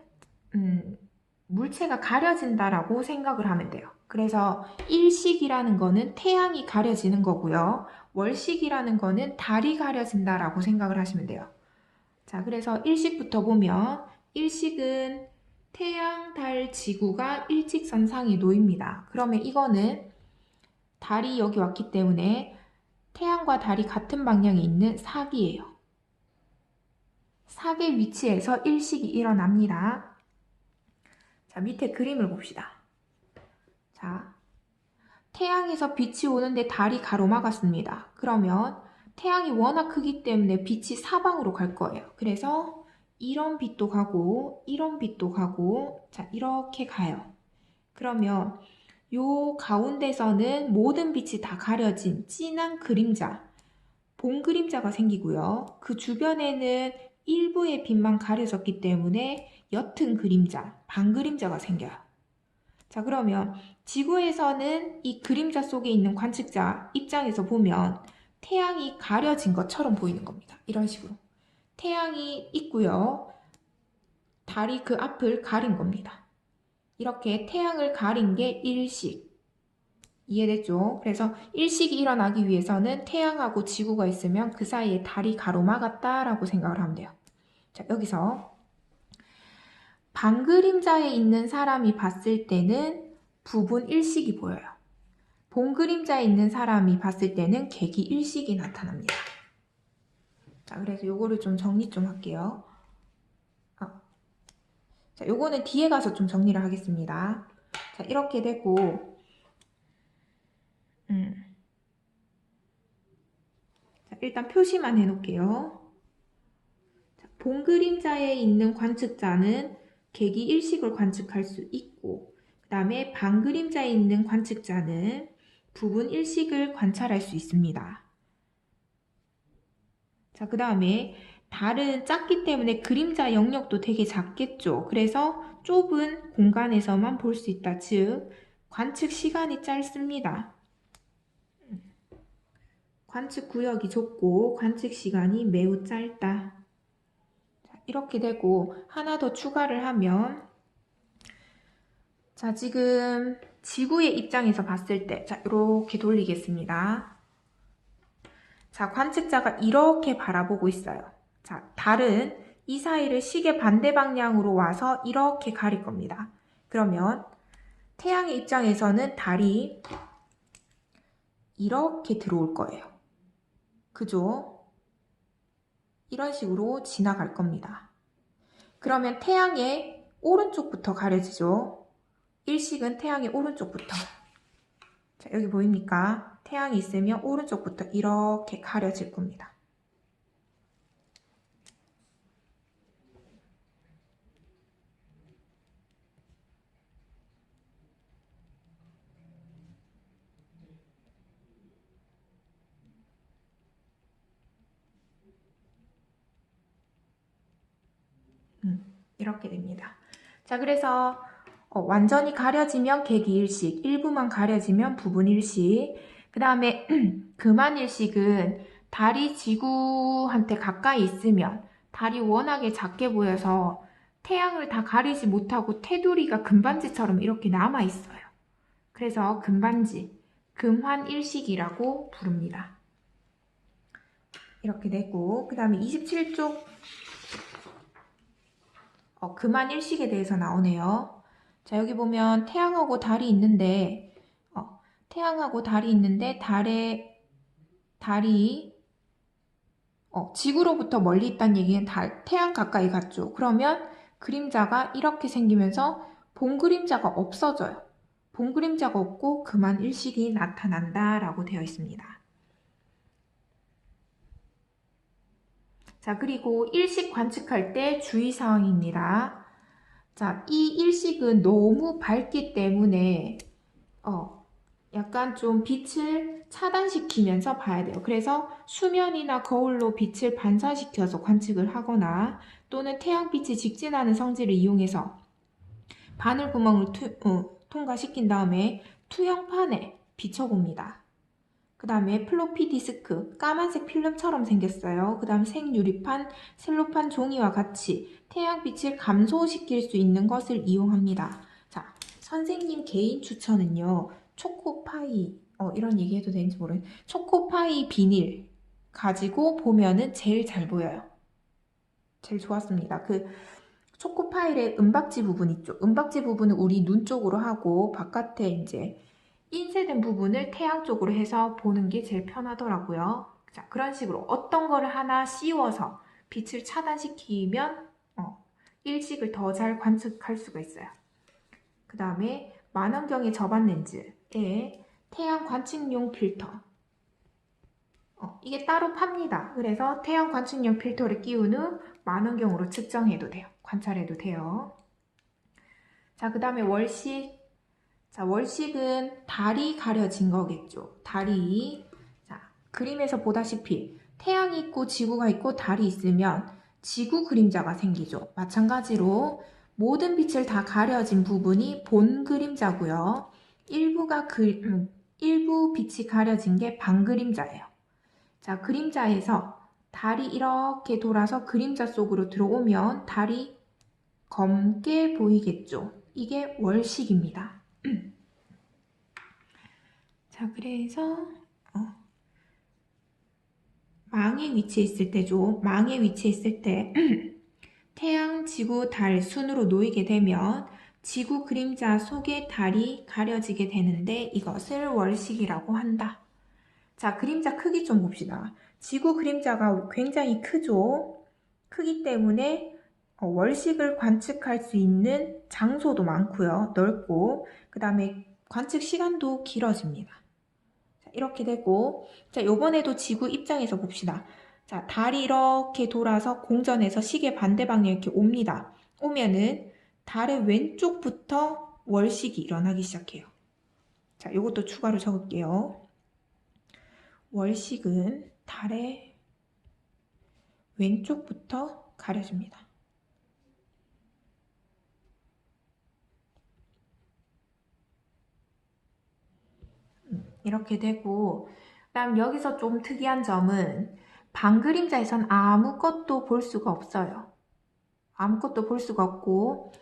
물체가 가려진다라고 생각을 하면 돼요. 그래서 일식이라는 거는 태양이 가려지는 거고요. 월식이라는 거는 달이 가려진다라고 생각을 하시면 돼요. 자, 그래서 일식부터 보면 일식은 태양, 달, 지구가 일직선상에 놓입니다. 그러면 이거는 달이 여기 왔기 때문에 태양과 달이 같은 방향에 있는 사기예요. 사계 위치에서 일식이 일어납니다. 자, 밑에 그림을 봅시다. 자, 태양에서 빛이 오는데 달이 가로막았습니다. 그러면 태양이 워낙 크기 때문에 빛이 사방으로 갈 거예요. 그래서 이런 빛도 가고 이런 빛도 가고 자, 이렇게 가요. 그러면 요 가운데서는 모든 빛이 다 가려진 진한 그림자, 본 그림자가 생기고요. 그 주변에는 일부의 빛만 가려졌기 때문에 옅은 그림자, 반 그림자가 생겨요. 자, 그러면 지구에서는 이 그림자 속에 있는 관측자 입장에서 보면 태양이 가려진 것처럼 보이는 겁니다. 이런 식으로. 태양이 있고요. 달이 그 앞을 가린 겁니다. 이렇게 태양을 가린 게 일식. 이해됐죠? 그래서 일식이 일어나기 위해서는 태양하고 지구가 있으면 그 사이에 달이 가로막았다라고 생각을 하면 돼요. 자, 여기서 반그림자에 있는 사람이 봤을 때는 부분 일식이 보여요. 본 그림자에 있는 사람이 봤을 때는 객이 일식이 나타납니다. 자, 그래서 요거를 좀 정리 좀 할게요. 자, 요거는 뒤에 가서 좀 정리를 하겠습니다. 자, 이렇게 되고 자, 일단 표시만 해놓을게요. 자, 본 그림자에 있는 관측자는 객이 일식을 관측할 수 있고 그 다음에 반 그림자에 있는 관측자는 부분 일식을 관찰할 수 있습니다. 자, 그 다음에 달은 작기 때문에 그림자 영역도 되게 작겠죠. 그래서 좁은 공간에서만 볼 수 있다. 즉, 관측 시간이 짧습니다. 관측 구역이 좁고 관측 시간이 매우 짧다. 자, 이렇게 되고 하나 더 추가를 하면 자, 지금 지구의 입장에서 봤을 때 자, 이렇게 돌리겠습니다. 자, 관측자가 이렇게 바라보고 있어요. 자, 달은 이 사이를 시계 반대 방향으로 와서 이렇게 가릴 겁니다. 그러면 태양의 입장에서는 달이 이렇게 들어올 거예요. 그죠? 이런 식으로 지나갈 겁니다. 그러면 태양의 오른쪽부터 가려지죠. 일식은 태양의 오른쪽부터. 자, 여기 보입니까? 태양이 있으면 오른쪽부터 이렇게 가려질 겁니다. 이렇게 됩니다. 자, 그래서 완전히 가려지면 개기일식, 일부만 가려지면 부분일식, 그 다음에 금한일식은 달이 지구한테 가까이 있으면 달이 워낙에 작게 보여서 태양을 다 가리지 못하고 테두리가 금반지처럼 이렇게 남아있어요. 그래서 금반지, 금환일식이라고 부릅니다. 이렇게 되고 그 다음에 27쪽 금한일식에 대해서 나오네요. 자, 여기 보면 태양하고 달이 있는데 달이 지구로부터 멀리 있다는 얘기는 태양 가까이 갔죠. 그러면 그림자가 이렇게 생기면서 본 그림자가 없어져요. 본 그림자가 없고 금한일식이 나타난다라고 되어 있습니다. 자, 그리고 일식 관측할 때 주의사항입니다. 자, 이 일식은 너무 밝기 때문에 약간 좀 빛을 차단시키면서 봐야 돼요. 그래서 수면이나 거울로 빛을 반사시켜서 관측을 하거나 또는 태양빛이 직진하는 성질을 이용해서 바늘구멍을 통과시킨 다음에 투영판에 비춰봅니다. 그 다음에 플로피 디스크, 까만색 필름처럼 생겼어요. 그 다음 생유리판, 셀로판 종이와 같이 태양빛을 감소시킬 수 있는 것을 이용합니다. 자, 선생님 개인 추천은요. 초코파이, 이런 얘기 해도 되는지 모르겠는데 초코파이 비닐 가지고 보면은 제일 잘 보여요. 제일 좋았습니다. 그 초코파일의 은박지 부분 있죠. 은박지 부분은 우리 눈 쪽으로 하고 바깥에 이제 인쇄된 부분을 태양 쪽으로 해서 보는 게 제일 편하더라고요. 자, 그런 식으로 어떤 거를 하나 씌워서 빛을 차단시키면 일식을 더 잘 관측할 수가 있어요. 그 다음에 만원경의 저반 렌즈에 태양 관측용 필터 이게 따로 팝니다. 그래서 태양 관측용 필터를 끼운 후 만원경으로 측정해도 돼요. 관찰해도 돼요. 자, 그 다음에 월식. 자, 월식은 달이 가려진 거겠죠. 달이. 자, 그림에서 보다시피 태양이 있고 지구가 있고 달이 있으면 지구 그림자가 생기죠. 마찬가지로 모든 빛을 다 가려진 부분이 본 그림자고요. 일부 빛이 가려진 게 반 그림자예요. 자, 그림자에서 달이 이렇게 돌아서 그림자 속으로 들어오면 달이 검게 보이겠죠. 이게 월식입니다. 자, 그래서 망에 위치해 있을 때죠. 망에 위치해 있을 때 태양, 지구, 달 순으로 놓이게 되면 지구 그림자 속에 달이 가려지게 되는데 이것을 월식이라고 한다. 자, 그림자 크기 좀 봅시다. 지구 그림자가 굉장히 크죠. 크기 때문에 월식을 관측할 수 있는 장소도 많고요. 넓고 그 다음에 관측 시간도 길어집니다. 자, 이렇게 되고 자, 요번에도 지구 입장에서 봅시다. 자, 달이 이렇게 돌아서 공전에서 시계 반대 방향에 이렇게 옵니다. 오면은 달의 왼쪽부터 월식이 일어나기 시작해요. 자, 요것도 추가로 적을게요. 월식은 달의 왼쪽부터 가려집니다. 이렇게 되고, 그다음 여기서 좀 특이한 점은 반그림자에선 아무것도 볼 수가 없어요. 아무것도 볼 수가 없고,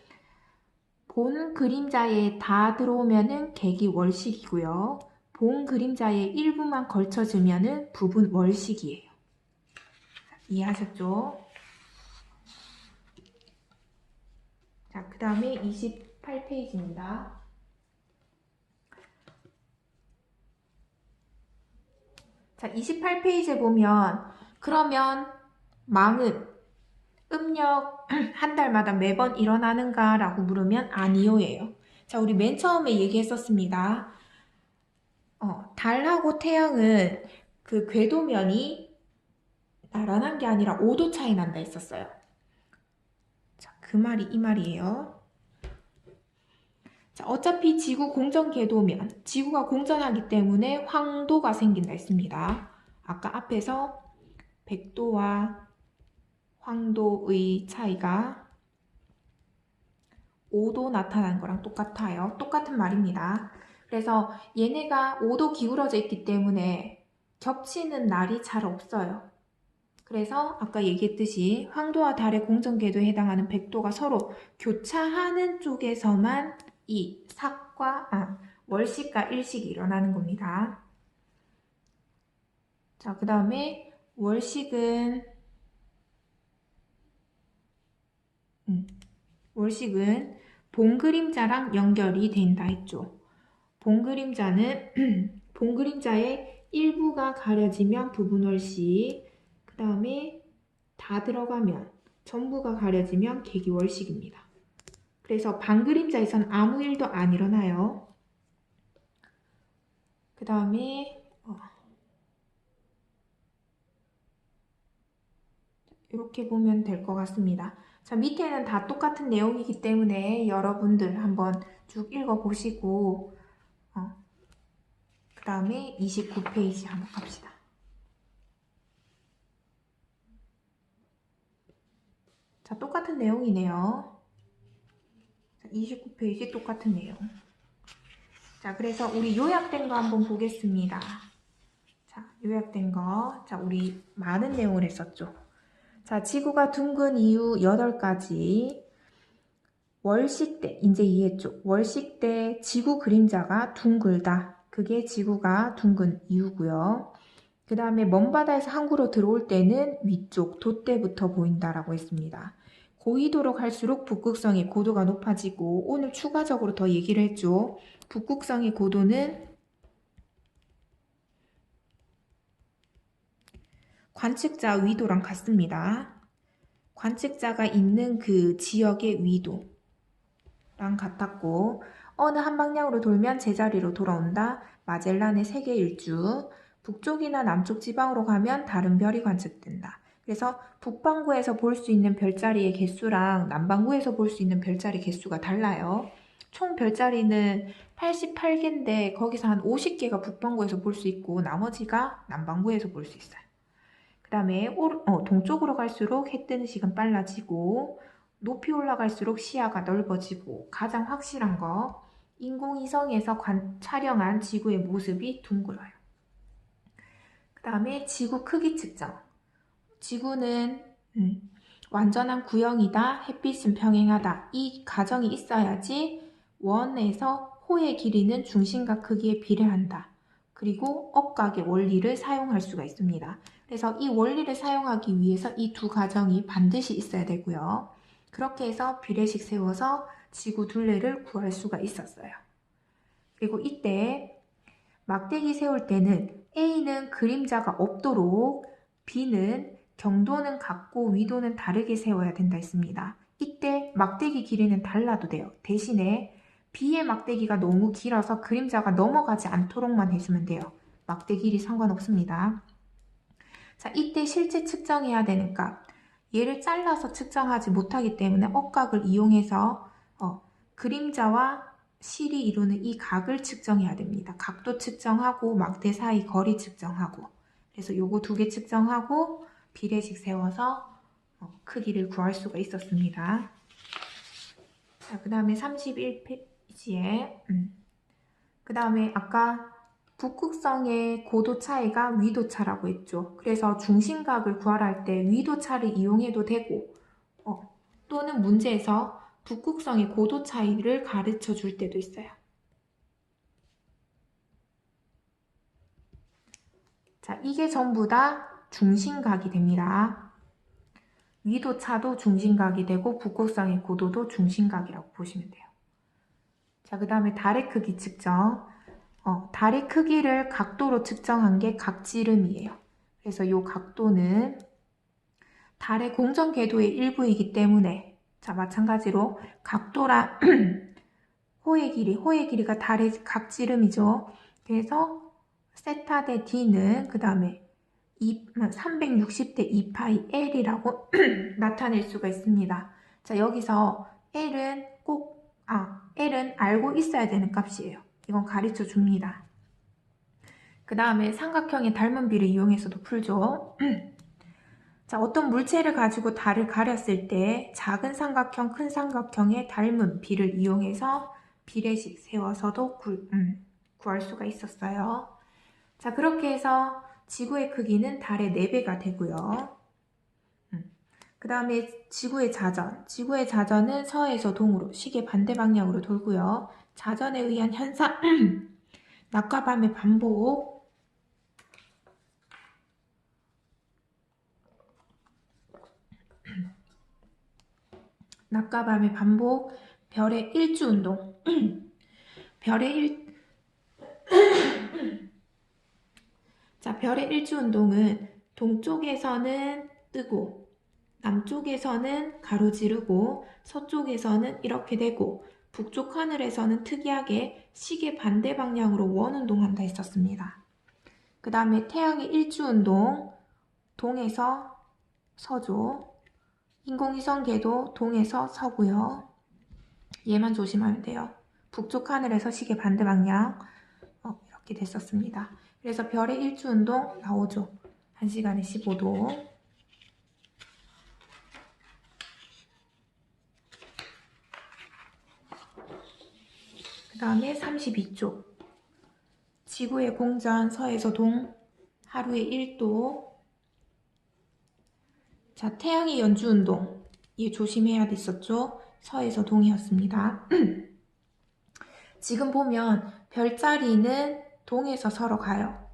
본 그림자에 다 들어오면은 객이 월식이고요. 본 그림자의 일부만 걸쳐주면은 부분 월식이에요. 이해하셨죠? 자, 그 다음에 28페이지입니다. 자, 28페이지에 보면 그러면 망은 음력 한 달마다 매번 일어나는가 라고 물으면 아니요예요. 자, 우리 맨 처음에 얘기했었습니다. 달하고 태양은 그 궤도면이 나란한 게 아니라 5도 차이 난다 했었어요. 자, 그 말이 이 말이에요. 자, 어차피 지구 공전 궤도면 지구가 공전하기 때문에 황도가 생긴다 했습니다. 아까 앞에서 백도와 황도의 차이가 5도 나타나는 거랑 똑같아요. 똑같은 말입니다. 그래서 얘네가 5도 기울어져 있기 때문에 겹치는 날이 잘 없어요. 그래서 아까 얘기했듯이 황도와 달의 공전궤도에 해당하는 백도가 서로 교차하는 쪽에서만 이 월식과 일식이 일어나는 겁니다. 자, 그 다음에 월식은 본 그림자랑 연결이 된다 했죠. 본 그림자는 본 그림자의 일부가 가려지면 부분월식, 그 다음에 다 들어가면 전부가 가려지면 계기월식입니다. 그래서 반그림자에선 아무 일도 안 일어나요. 그 다음에 이렇게 보면 될 것 같습니다. 자, 밑에는 다 똑같은 내용이기 때문에 여러분들 한번 쭉 읽어보시고 그 다음에 29페이지 한번 갑시다. 자, 똑같은 내용이네요. 29페이지 똑같은 내용. 자, 그래서 우리 요약된 거 한번 보겠습니다. 자, 요약된 거. 자, 우리 많은 내용을 했었죠. 자, 지구가 둥근 이유 8가지. 월식 때, 이제 이해했죠? 월식 때 지구 그림자가 둥글다. 그게 지구가 둥근 이유고요. 그 다음에 먼 바다에서 항구로 들어올 때는 위쪽 돛대부터 보인다라고 했습니다. 고緯도로 갈수록 북극성의 고도가 높아지고 오늘 추가적으로 더 얘기를 했죠. 북극성의 고도는 관측자 위도랑 같습니다. 관측자가 있는 그 지역의 위도랑 같았고 어느 한 방향으로 돌면 제자리로 돌아온다. 마젤란의 세계 일주. 북쪽이나 남쪽 지방으로 가면 다른 별이 관측된다. 그래서 북반구에서 볼 수 있는 별자리의 개수랑 남반구에서 볼 수 있는 별자리 개수가 달라요. 총 별자리는 88개인데 거기서 한 50개가 북반구에서 볼 수 있고 나머지가 남반구에서 볼 수 있어요. 그 다음에 동쪽으로 갈수록 해 뜨는 시간 빨라지고 높이 올라갈수록 시야가 넓어지고 가장 확실한 거 인공위성에서 촬영한 지구의 모습이 둥글어요. 그 다음에 지구 크기 측정. 지구는 완전한 구형이다. 햇빛은 평행하다. 이 가정이 있어야지 원에서 호의 길이는 중심과 크기에 비례한다. 그리고 억각의 원리를 사용할 수가 있습니다. 그래서 이 원리를 사용하기 위해서 이 두 가정이 반드시 있어야 되고요. 그렇게 해서 비례식 세워서 지구 둘레를 구할 수가 있었어요. 그리고 이때 막대기 세울 때는 A는 그림자가 없도록 B는 경도는 같고 위도는 다르게 세워야 된다 했습니다. 이때 막대기 길이는 달라도 돼요. 대신에 B의 막대기가 너무 길어서 그림자가 넘어가지 않도록만 해주면 돼요. 막대 길이 상관없습니다. 자, 이때 실제 측정해야 되는 값. 얘를 잘라서 측정하지 못하기 때문에 억각을 이용해서 그림자와 실이 이루는 이 각을 측정해야 됩니다. 각도 측정하고 막대 사이 거리 측정하고 그래서 요거 두 개 측정하고 비례식 세워서 크기를 구할 수가 있었습니다. 자, 그 다음에 31페이지에 그 다음에 아까 북극성의 고도 차이가 위도차라고 했죠. 그래서 중심각을 구하라 할 때 위도차를 이용해도 되고 또는 문제에서 북극성의 고도 차이를 가르쳐 줄 때도 있어요. 자, 이게 전부 다 중심각이 됩니다. 위도차도 중심각이 되고 북극성의 고도도 중심각이라고 보시면 돼요. 자, 그 다음에 달의 크기 측정. 달의 크기를 각도로 측정한 게 각지름이에요. 그래서 이 각도는 달의 공전 궤도의 일부이기 때문에 자, 마찬가지로 각도랑 호의 길이가 달의 각지름이죠. 그래서 세타 대 d는 그 다음에 360대 2파이 L이라고 나타낼 수가 있습니다. 자, 여기서 L은 L은 알고 있어야 되는 값이에요. 이건 가르쳐 줍니다. 그 다음에 삼각형의 닮은 비를 이용해서도 풀죠. 자, 어떤 물체를 가지고 달을 가렸을 때 작은 삼각형, 큰 삼각형의 닮은 비를 이용해서 비례식 세워서도 구할 수가 있었어요. 자, 그렇게 해서 지구의 크기는 달의 4배가 되고요. 그 다음에 지구의 자전. 지구의 자전은 서에서 동으로 시계 반대 방향으로 돌고요. 자전에 의한 현상, 낮과 밤의 반복. 낮과 밤의 반복, 별의 일주운동. 별의 일주운동은 동쪽에서는 뜨고 남쪽에서는 가로지르고 서쪽에서는 이렇게 되고 북쪽 하늘에서는 특이하게 시계 반대 방향으로 원운동한다 했었습니다. 그 다음에 태양의 일주운동, 동에서 서죠. 인공위성궤도 동에서 서고요. 얘만 조심하면 돼요. 북쪽 하늘에서 시계 반대 방향 이렇게 됐었습니다. 그래서 별의 일주운동 나오죠. 1시간에 15도. 그 다음에 32쪽. 지구의 공전 서에서 동, 하루에 1도. 자, 태양의 연주운동. 이 조심해야 됐었죠. 서에서 동이었습니다. 지금 보면 별자리는 동에서 서로 가요.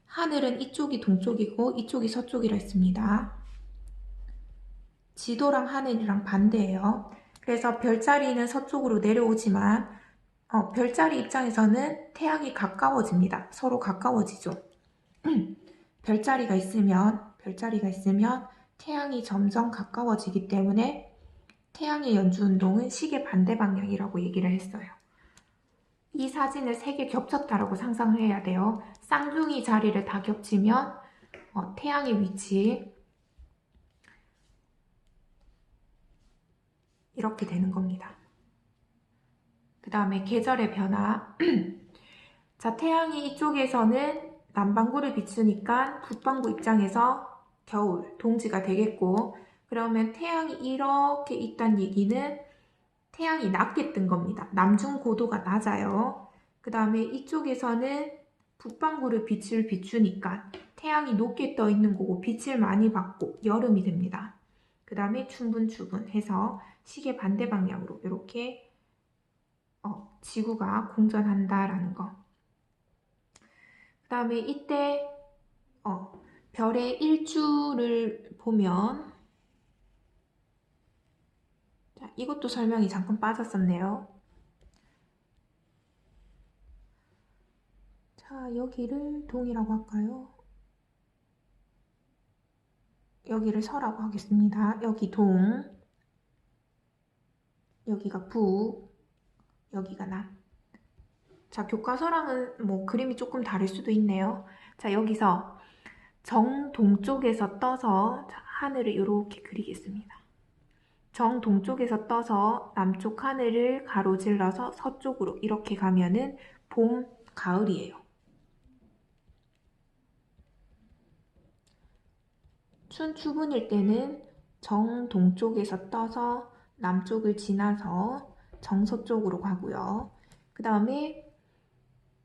하늘은 이쪽이 동쪽이고 이쪽이 서쪽이라 했습니다. 지도랑 하늘이랑 반대예요. 그래서 별자리는 서쪽으로 내려오지만 별자리 입장에서는 태양이 가까워집니다. 서로 가까워지죠. 별자리가 있으면 태양이 점점 가까워지기 때문에 태양의 연주운동은 시계 반대 방향이라고 얘기를 했어요. 이 사진을 3개 겹쳤다라고 상상을 해야 돼요. 쌍둥이 자리를 다 겹치면 태양의 위치 이렇게 되는 겁니다. 그 다음에 계절의 변화. 자, 태양이 이쪽에서는 남반구를 비추니까 북반구 입장에서 겨울, 동지가 되겠고, 그러면 태양이 이렇게 있다는 얘기는 태양이 낮게 뜬 겁니다. 남중 고도가 낮아요. 그 다음에 이쪽에서는 북반구를 빛을 비추니까 태양이 높게 떠 있는 거고 빛을 많이 받고 여름이 됩니다. 그 다음에 춘분 해서 시계 반대 방향으로 이렇게 지구가 공전한다라는 거. 그 다음에 이때 별의 일주를 보면 자, 이것도 설명이 잠깐 빠졌었네요. 자, 여기를 동이라고 할까요? 여기를 서라고 하겠습니다. 여기 동, 여기가 북, 여기가 남. 자, 교과서랑은 뭐 그림이 조금 다를 수도 있네요. 자, 여기서 정동쪽에서 떠서 하늘을 이렇게 그리겠습니다. 정동쪽에서 떠서 남쪽 하늘을 가로질러서 서쪽으로 이렇게 가면은 봄, 가을이에요. 춘추분일 때는 정동쪽에서 떠서 남쪽을 지나서 정서쪽으로 가고요. 그 다음에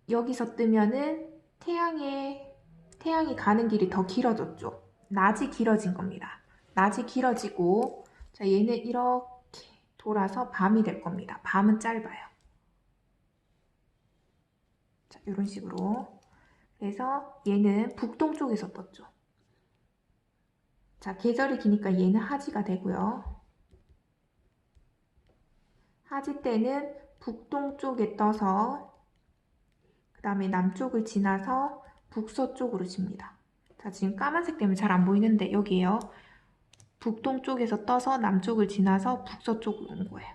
여기서 뜨면은 태양이 가는 길이 더 길어졌죠. 낮이 길어진 겁니다. 낮이 길어지고, 자, 얘는 이렇게 돌아서 밤이 될 겁니다. 밤은 짧아요. 자, 이런 식으로. 그래서 얘는 북동쪽에서 떴죠. 자, 계절이 기니까 얘는 하지가 되고요. 하지 때는 북동쪽에 떠서 그 다음에 남쪽을 지나서 북서쪽으로 집니다. 자, 지금 까만색 때문에 잘 안 보이는데 여기에요. 북동쪽에서 떠서 남쪽을 지나서 북서쪽으로 온 거예요.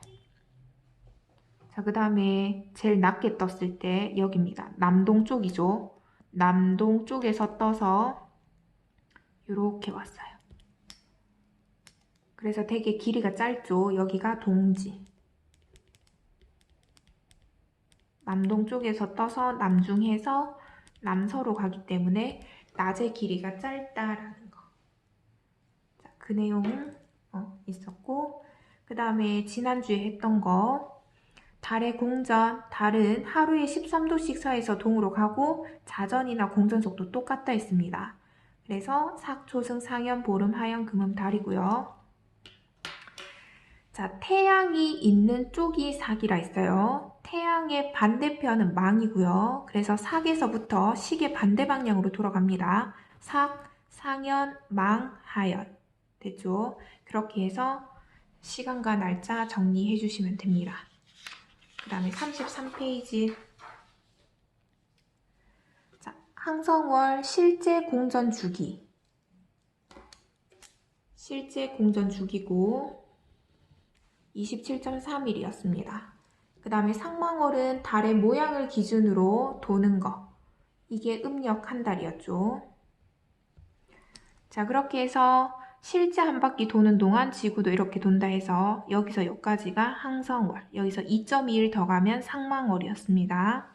자, 그 다음에 제일 낮게 떴을 때 여기입니다. 남동쪽이죠. 남동쪽에서 떠서 이렇게 왔어요. 그래서 되게 길이가 짧죠. 여기가 동지. 남동쪽에서 떠서 남중해서 남서로 가기 때문에 낮의 길이가 짧다라는 거. 자, 그 내용은 있었고, 그 다음에 지난주에 했던 거, 달의 공전, 달은 하루에 13도씩 서에서 동으로 가고 자전이나 공전 속도 똑같다 했습니다. 그래서 삭, 초승, 상현, 보름, 하연, 금음, 달이고요. 자, 태양이 있는 쪽이 삭이라 했어요. 태양의 반대편은 망이고요. 그래서 삭에서부터 시계 반대 방향으로 돌아갑니다. 삭, 상현, 망, 하연. 됐죠? 그렇게 해서 시간과 날짜 정리해 주시면 됩니다. 그 다음에 33페이지. 자, 항성월 실제 공전 주기. 실제 공전 주기고 27.3일이었습니다. 그 다음에 상망월은 달의 모양을 기준으로 도는 거. 이게 음력 한 달이었죠. 자, 그렇게 해서 실제 한 바퀴 도는 동안 지구도 이렇게 돈다 해서 여기서 여기까지가 항성월. 여기서 2.2일 더 가면 상망월이었습니다.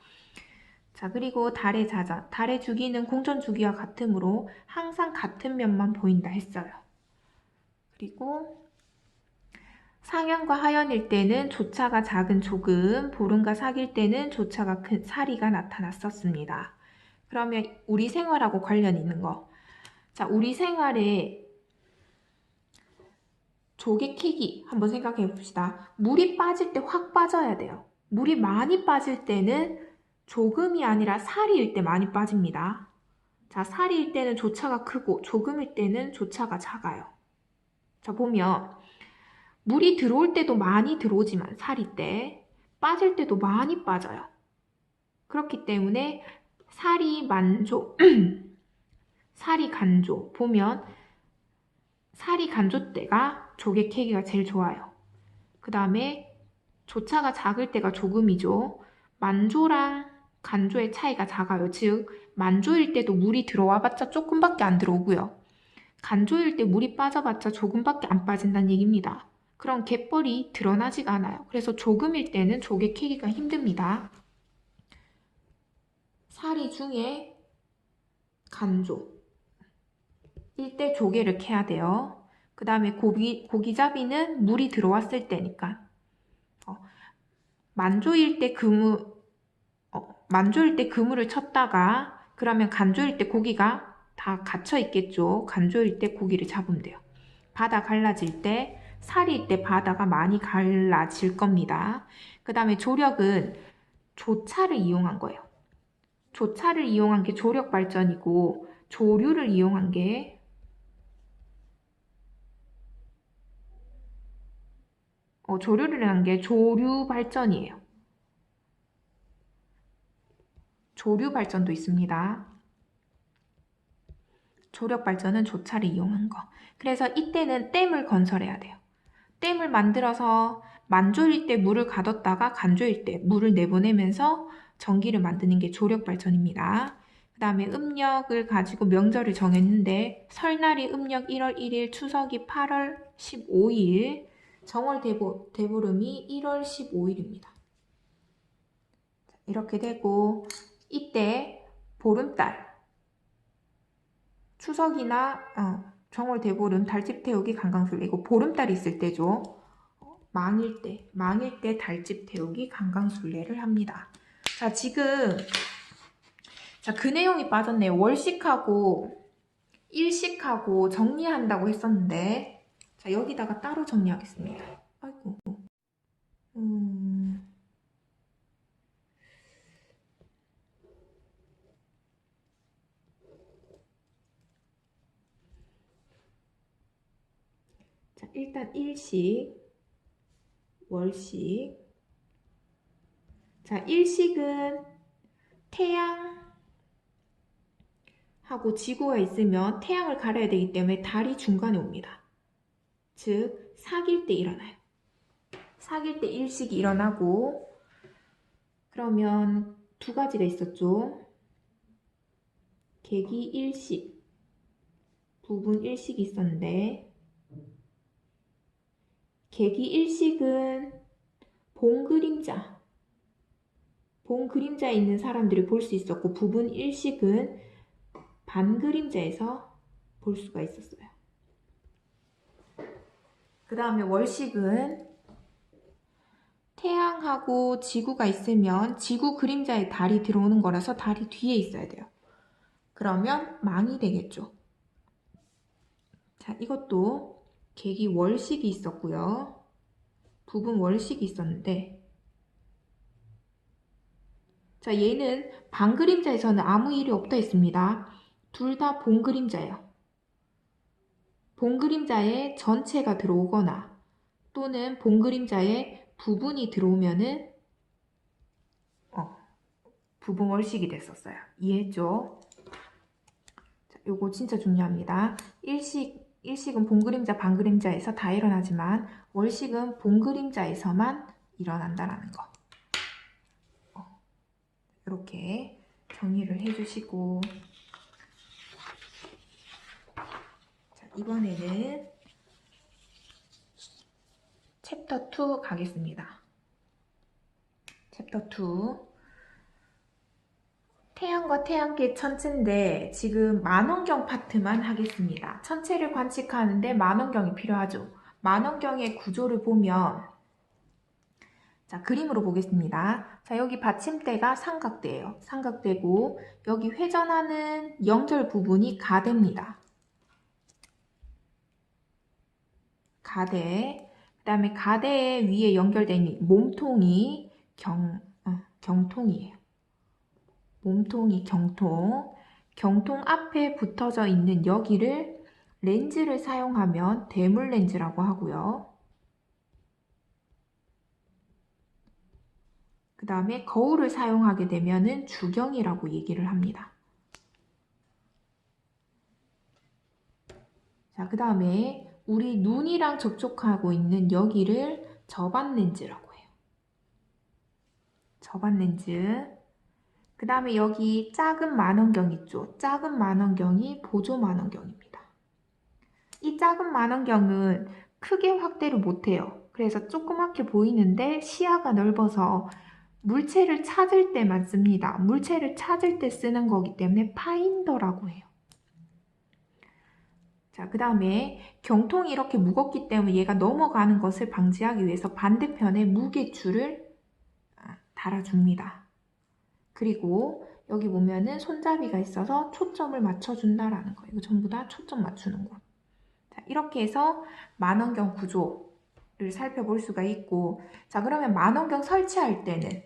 자, 그리고 달의 자전. 달의 주기는 공전 주기와 같으므로 항상 같은 면만 보인다 했어요. 그리고 상현과 하연일 때는 조차가 작은 조금, 보름과 삭일 때는 조차가 큰 사리가 나타났었습니다. 그러면 우리 생활하고 관련 있는 거. 자, 우리 생활에 조개 캐기 한번 생각해 봅시다. 물이 빠질 때 확 빠져야 돼요. 물이 많이 빠질 때는 조금이 아니라 사리일 때 많이 빠집니다. 자, 사리일 때는 조차가 크고 조금일 때는 조차가 작아요. 자, 보면 물이 들어올 때도 많이 들어오지만 사리 때 빠질 때도 많이 빠져요. 그렇기 때문에 사리 만조, 사리 간조 보면 사리 간조 때가 조개 캐기가 제일 좋아요. 그 다음에 조차가 작을 때가 조금이죠. 만조랑 간조의 차이가 작아요. 즉 만조일 때도 물이 들어와봤자 조금밖에 안 들어오고요. 간조일 때 물이 빠져봤자 조금밖에 안 빠진다는 얘기입니다. 그럼 갯벌이 드러나지가 않아요. 그래서 조금일 때는 조개 캐기가 힘듭니다. 사리 중에 간조 일 때 조개를 캐야 돼요. 그 다음에 고기잡이는 물이 들어왔을 때니까 만조일 때 만조일 때 그물을 쳤다가 그러면 간조일 때 고기가 다 갇혀 있겠죠. 간조일 때 고기를 잡으면 돼요. 바다 갈라질 때 살일 때 바다가 많이 갈라질 겁니다. 그 다음에 조력은 조차를 이용한 거예요. 조차를 이용한 게 조력 발전이고 조류를 이용한 게 조류를 한 게 조류 발전이에요. 조류 발전도 있습니다. 조력 발전은 조차를 이용한 거. 그래서 이때는 댐을 건설해야 돼요. 댐을 만들어서 만조일 때 물을 가뒀다가 간조일 때 물을 내보내면서 전기를 만드는 게 조력 발전입니다. 그 다음에 음력을 가지고 명절을 정했는데 설날이 음력 1월 1일, 추석이 8월 15일, 정월 대보름이 1월 15일입니다. 이렇게 되고 이때 보름달, 추석이나 정월 대보름, 달집 태우기, 강강술래. 이거 보름달이 있을 때죠. 망일 때 달집 태우기, 강강술래를 합니다. 자, 지금 자, 그 내용이 빠졌네요. 월식하고 일식하고 정리한다고 했었는데, 자, 여기다가 따로 정리하겠습니다. 아이고. 음, 자, 일단 일식, 월식. 자, 일식은 태양하고 지구가 있으면 태양을 가려야 되기 때문에 달이 중간에 옵니다. 즉, 사귈 때 일어나요. 사귈 때 일식이 일어나고, 그러면 두 가지가 있었죠. 계기 일식, 부분 일식이 있었는데, 계기 일식은 봉 그림자에 있는 사람들이 볼 수 있었고, 부분 일식은 반 그림자에서 볼 수가 있었어요. 그 다음에 월식은 태양하고 지구가 있으면 지구 그림자에 달이 들어오는 거라서 달이 뒤에 있어야 돼요. 그러면 망이 되겠죠. 자, 이것도 계기 월식이 있었고요. 부분 월식이 있었는데, 자, 얘는 반 그림자에서는 아무 일이 없다 했습니다. 둘 다 봉 그림자예요. 봉 그림자에 전체가 들어오거나 또는 봉 그림자에 부분이 들어오면은 부분 월식이 됐었어요. 이해했죠? 자, 요거 진짜 중요합니다. 일식은 봉 그림자, 반 그림자에서 다 일어나지만 월식은 봉 그림자에서만 일어난다라는 거. 이렇게 정리를 해주시고, 자, 이번에는 챕터 2 가겠습니다. 챕터 2. 태양과 태양계 천체인데 지금 만원경 파트만 하겠습니다. 천체를 관측하는데 만원경이 필요하죠. 만원경의 구조를 보면, 자, 그림으로 보겠습니다. 자, 여기 받침대가 삼각대예요. 삼각대고 여기 회전하는 연결 부분이 가대입니다. 가대. 그 다음에 가대 위에 연결된 이 몸통이 경통이에요. 몸통이 경통. 경통 앞에 붙어져 있는 여기를 렌즈를 사용하면 대물 렌즈라고 하고요. 그 다음에 거울을 사용하게 되면은 주경이라고 얘기를 합니다. 자, 그 다음에 우리 눈이랑 접촉하고 있는 여기를 접안 렌즈라고 해요. 접안 렌즈. 그 다음에 여기 작은 만원경 있죠? 작은 만원경이 보조 만원경입니다. 이 작은 만원경은 크게 확대를 못해요. 그래서 조그맣게 보이는데 시야가 넓어서 물체를 찾을 때만 씁니다. 물체를 찾을 때 쓰는 거기 때문에 파인더라고 해요. 자, 그 다음에 경통이 이렇게 무겁기 때문에 얘가 넘어가는 것을 방지하기 위해서 반대편에 무게줄을 달아줍니다. 그리고 여기 보면은 손잡이가 있어서 초점을 맞춰준다라는 거예요. 이거 전부 다 초점 맞추는 거. 자, 이렇게 해서 만원경 구조를 살펴볼 수가 있고, 자, 그러면 만원경 설치할 때는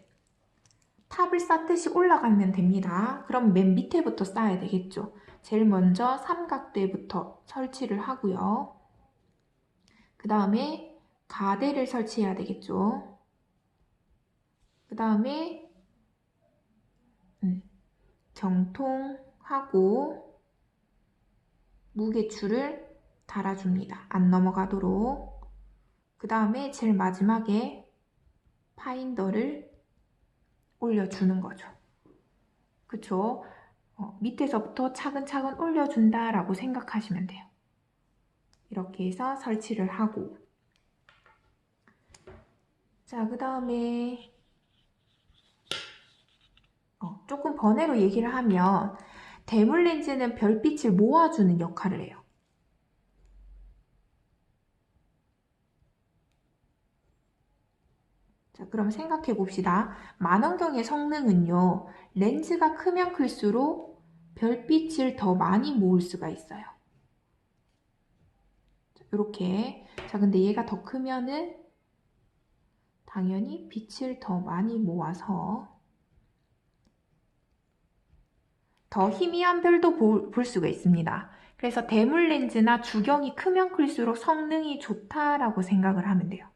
탑을 쌓듯이 올라가면 됩니다. 그럼 맨 밑에부터 쌓아야 되겠죠. 제일 먼저 삼각대부터 설치를 하고요. 그 다음에 가대를 설치해야 되겠죠. 그 다음에 경통하고 무게줄을 달아줍니다. 안 넘어가도록. 그 다음에 제일 마지막에 파인더를 올려주는 거죠. 그쵸? 밑에서부터 차근차근 올려준다라고 생각하시면 돼요. 이렇게 해서 설치를 하고, 자, 그 다음에 조금 번외로 얘기를 하면 대물 렌즈는 별빛을 모아주는 역할을 해요. 자, 그럼 생각해 봅시다. 만원경의 성능은요, 렌즈가 크면 클수록 별빛을 더 많이 모을 수가 있어요. 이렇게. 자, 근데 얘가 더 크면은 당연히 빛을 더 많이 모아서 더 희미한 별도 볼 수가 있습니다. 그래서 대물 렌즈나 주경이 크면 클수록 성능이 좋다라고 생각을 하면 돼요.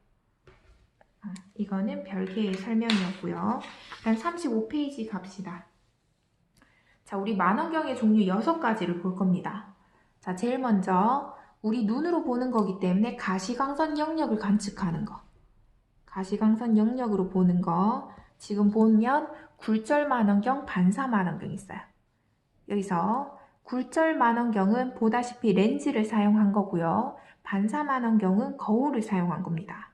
이거는 별개의 설명이었고요. 일단 35페이지 갑시다. 자, 우리 만원경의 종류 6가지를 볼 겁니다. 자, 제일 먼저 우리 눈으로 보는 거기 때문에 가시광선 영역을 관측하는 거. 가시광선 영역으로 보는 거. 지금 보면 굴절 만원경, 반사 만원경이 있어요. 여기서 굴절 만원경은 보다시피 렌즈를 사용한 거고요. 반사 만원경은 거울을 사용한 겁니다.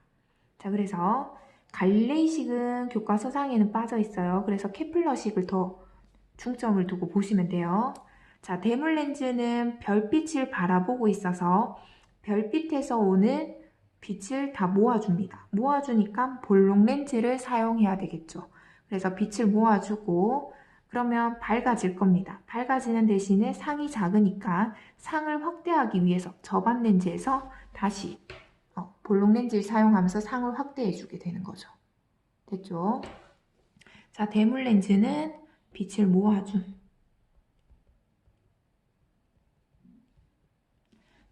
자, 그래서 갈릴레이식은 교과서상에는 빠져 있어요. 그래서 케플러식을 더 중점을 두고 보시면 돼요. 자, 대물 렌즈는 별빛을 바라보고 있어서 별빛에서 오는 빛을 다 모아줍니다. 모아주니까 볼록 렌즈를 사용해야 되겠죠. 그래서 빛을 모아주고 그러면 밝아질 겁니다. 밝아지는 대신에 상이 작으니까 상을 확대하기 위해서 저반 렌즈에서 다시 볼록 렌즈를 사용하면서 상을 확대해 주게 되는 거죠. 됐죠? 자, 대물 렌즈는 빛을 모아줌.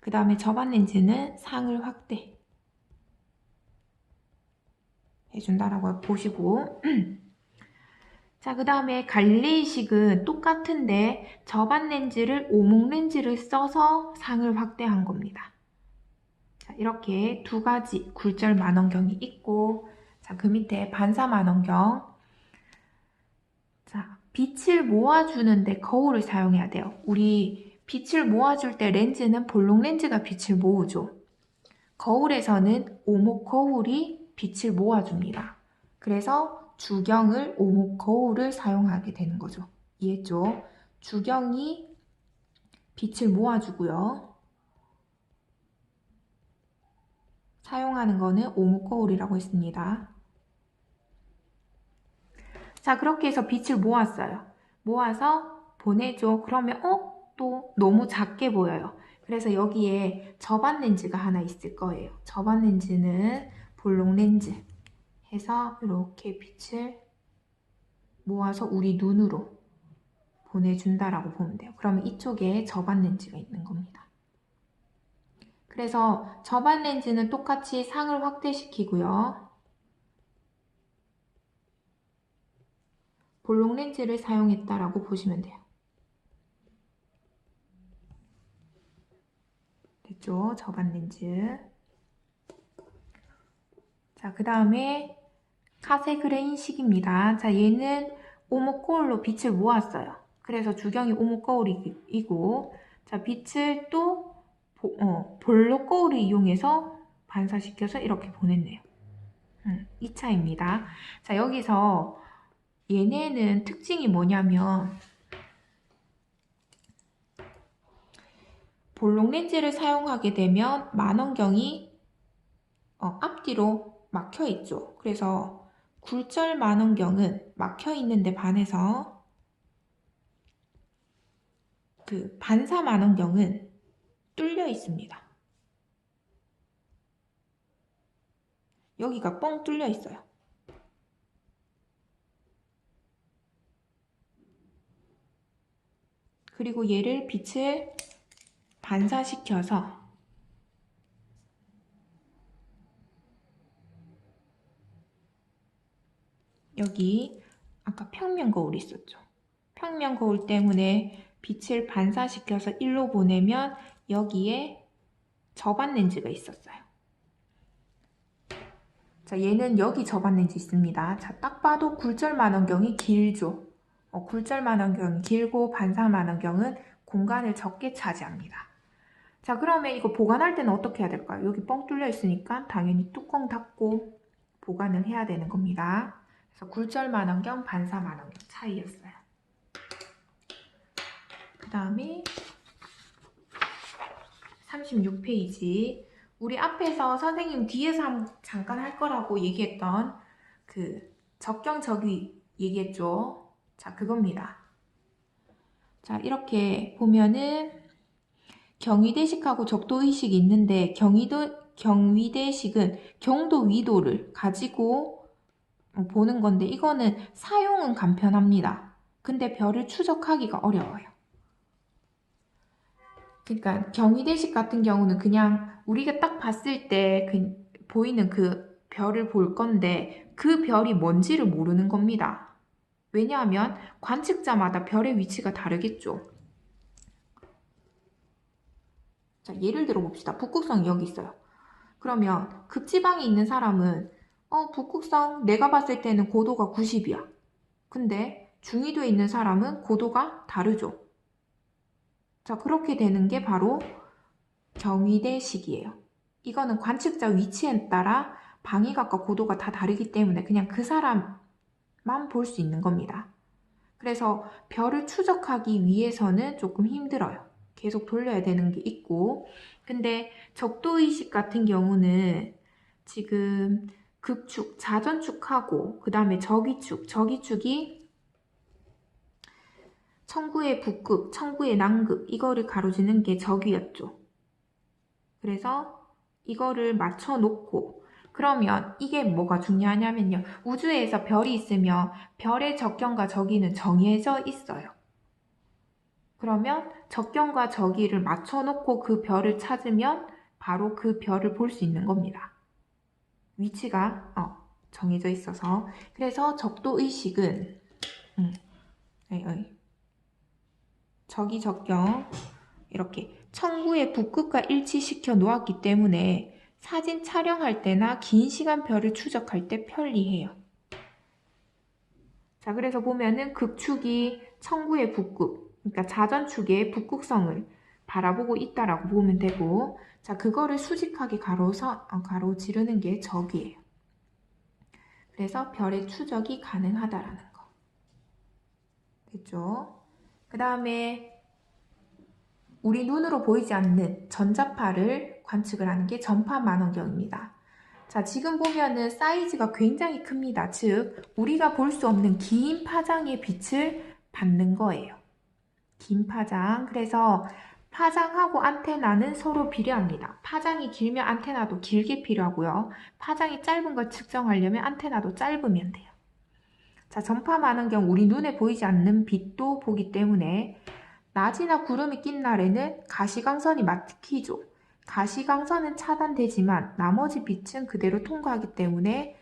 그 다음에 저반 렌즈는 상을 확대 해준다라고 보시고 자, 그 다음에 갈릴레이식은 똑같은데 저반 렌즈를 오목 렌즈를 써서 상을 확대한 겁니다. 자, 이렇게 두 가지 굴절 만원경이 있고 자, 그 밑에 반사 만원경. 자, 빛을 모아주는데 거울을 사용해야 돼요. 우리 빛을 모아줄 때 렌즈는 볼록 렌즈가 빛을 모으죠. 거울에서는 오목 거울이 빛을 모아줍니다. 그래서 주경을 오목 거울을 사용하게 되는 거죠. 이해했죠? 주경이 빛을 모아주고요. 사용하는 거는 오목 거울이라고 했습니다. 자, 그렇게 해서 빛을 모았어요. 모아서 보내줘. 그러면 또 너무 작게 보여요. 그래서 여기에 저반 렌즈가 하나 있을 거예요. 저반 렌즈는 볼록 렌즈 해서 이렇게 빛을 모아서 우리 눈으로 보내준다라고 보면 돼요. 그러면 이쪽에 저반 렌즈가 있는 겁니다. 그래서 저반 렌즈는 똑같이 상을 확대시키고요. 볼록 렌즈를 사용했다라고 보시면 돼요. 됐죠? 저반 렌즈. 자, 그 다음에 카세그레인식입니다. 자, 얘는 오목 거울로 빛을 모았어요. 그래서 주경이 오목 거울이고, 자, 빛을 또 볼록 거울을 이용해서 반사시켜서 이렇게 보냈네요. 2차입니다. 자, 여기서 얘네는 특징이 뭐냐면 볼록 렌즈를 사용하게 되면 만원경이 앞뒤로 막혀 있죠. 그래서 굴절 만원경은 막혀 있는데 반해서 그 반사 만원경은 뚫려 있습니다. 여기가 뻥 뚫려 있어요. 그리고 얘를 빛을 반사시켜서 여기 아까 평면 거울이 있었죠. 평면 거울 때문에 빛을 반사시켜서 일로 보내면 여기에 저반 렌즈가 있었어요. 자, 얘는 여기 저반 렌즈 있습니다. 자, 딱 봐도 굴절 만원경이 길죠. 굴절 만원경이 길고 반사 만원경은 공간을 적게 차지합니다. 자, 그러면 이거 보관할 때는 어떻게 해야 될까요? 여기 뻥 뚫려 있으니까 당연히 뚜껑 닫고 보관을 해야 되는 겁니다. 그래서 굴절 만원경, 반사 만원경 차이였어요. 그 다음에 36페이지 우리 앞에서 선생님 뒤에서 잠깐 할 거라고 얘기했던 그 적경적위 얘기했죠. 자, 그겁니다. 자, 이렇게 보면은 경위대식하고 적도의식이 있는데 경위대식은 경도 위도를 가지고 보는 건데 이거는 사용은 간편합니다. 근데 별을 추적하기가 어려워요. 그러니까 경위대식 같은 경우는 그냥 우리가 딱 봤을 때 보이는 그 별을 볼 건데 그 별이 뭔지를 모르는 겁니다. 왜냐하면 관측자마다 별의 위치가 다르겠죠. 자, 예를 들어 봅시다. 북극성이 여기 있어요. 그러면 극지방에 있는 사람은 북극성 내가 봤을 때는 고도가 90이야. 근데 중위도에 있는 사람은 고도가 다르죠. 자, 그렇게 되는 게 바로 경위대식이에요. 이거는 관측자 위치에 따라 방위각과 고도가 다 다르기 때문에 그냥 그 사람만 볼 수 있는 겁니다. 그래서 별을 추적하기 위해서는 조금 힘들어요. 계속 돌려야 되는 게 있고, 근데 적도의식 같은 경우는 지금 극축, 자전축하고 그 다음에 저기축이 청구의 북극, 청구의 남극 이거를 가로지는 게 적이었죠. 그래서 이거를 맞춰 놓고 그러면 이게 뭐가 중요하냐면요. 우주에서 별이 있으면 별의 적경과 저기는 정해져 있어요. 그러면 적경과 저기를 맞춰 놓고 그 별을 찾으면 바로 그 별을 볼 수 있는 겁니다. 위치가 정해져 있어서. 그래서 적도의식은 저기 적경 이렇게 청구의 북극과 일치시켜 놓았기 때문에 사진 촬영할 때나 긴 시간 별을 추적할 때 편리해요. 자, 그래서 보면은 극축이 청구의 북극, 그러니까 자전축의 북극성을 바라보고 있다라고 보면 되고, 자, 그거를 수직하게 가로지르는 게 적이에요. 그래서 별의 추적이 가능하다라는 거. 됐죠? 그 다음에 우리 눈으로 보이지 않는 전자파를 관측을 하는 게 전파망원경입니다. 자, 지금 보면은 사이즈가 굉장히 큽니다. 즉, 우리가 볼 수 없는 긴 파장의 빛을 받는 거예요. 긴 파장. 그래서 파장하고 안테나는 서로 비례합니다. 파장이 길면 안테나도 길게 필요하고요. 파장이 짧은 걸 측정하려면 안테나도 짧으면 돼요. 자, 전파망원경 우리 눈에 보이지 않는 빛도 보기 때문에 낮이나 구름이 낀 날에는 가시광선이 막히죠. 가시광선은 차단되지만 나머지 빛은 그대로 통과하기 때문에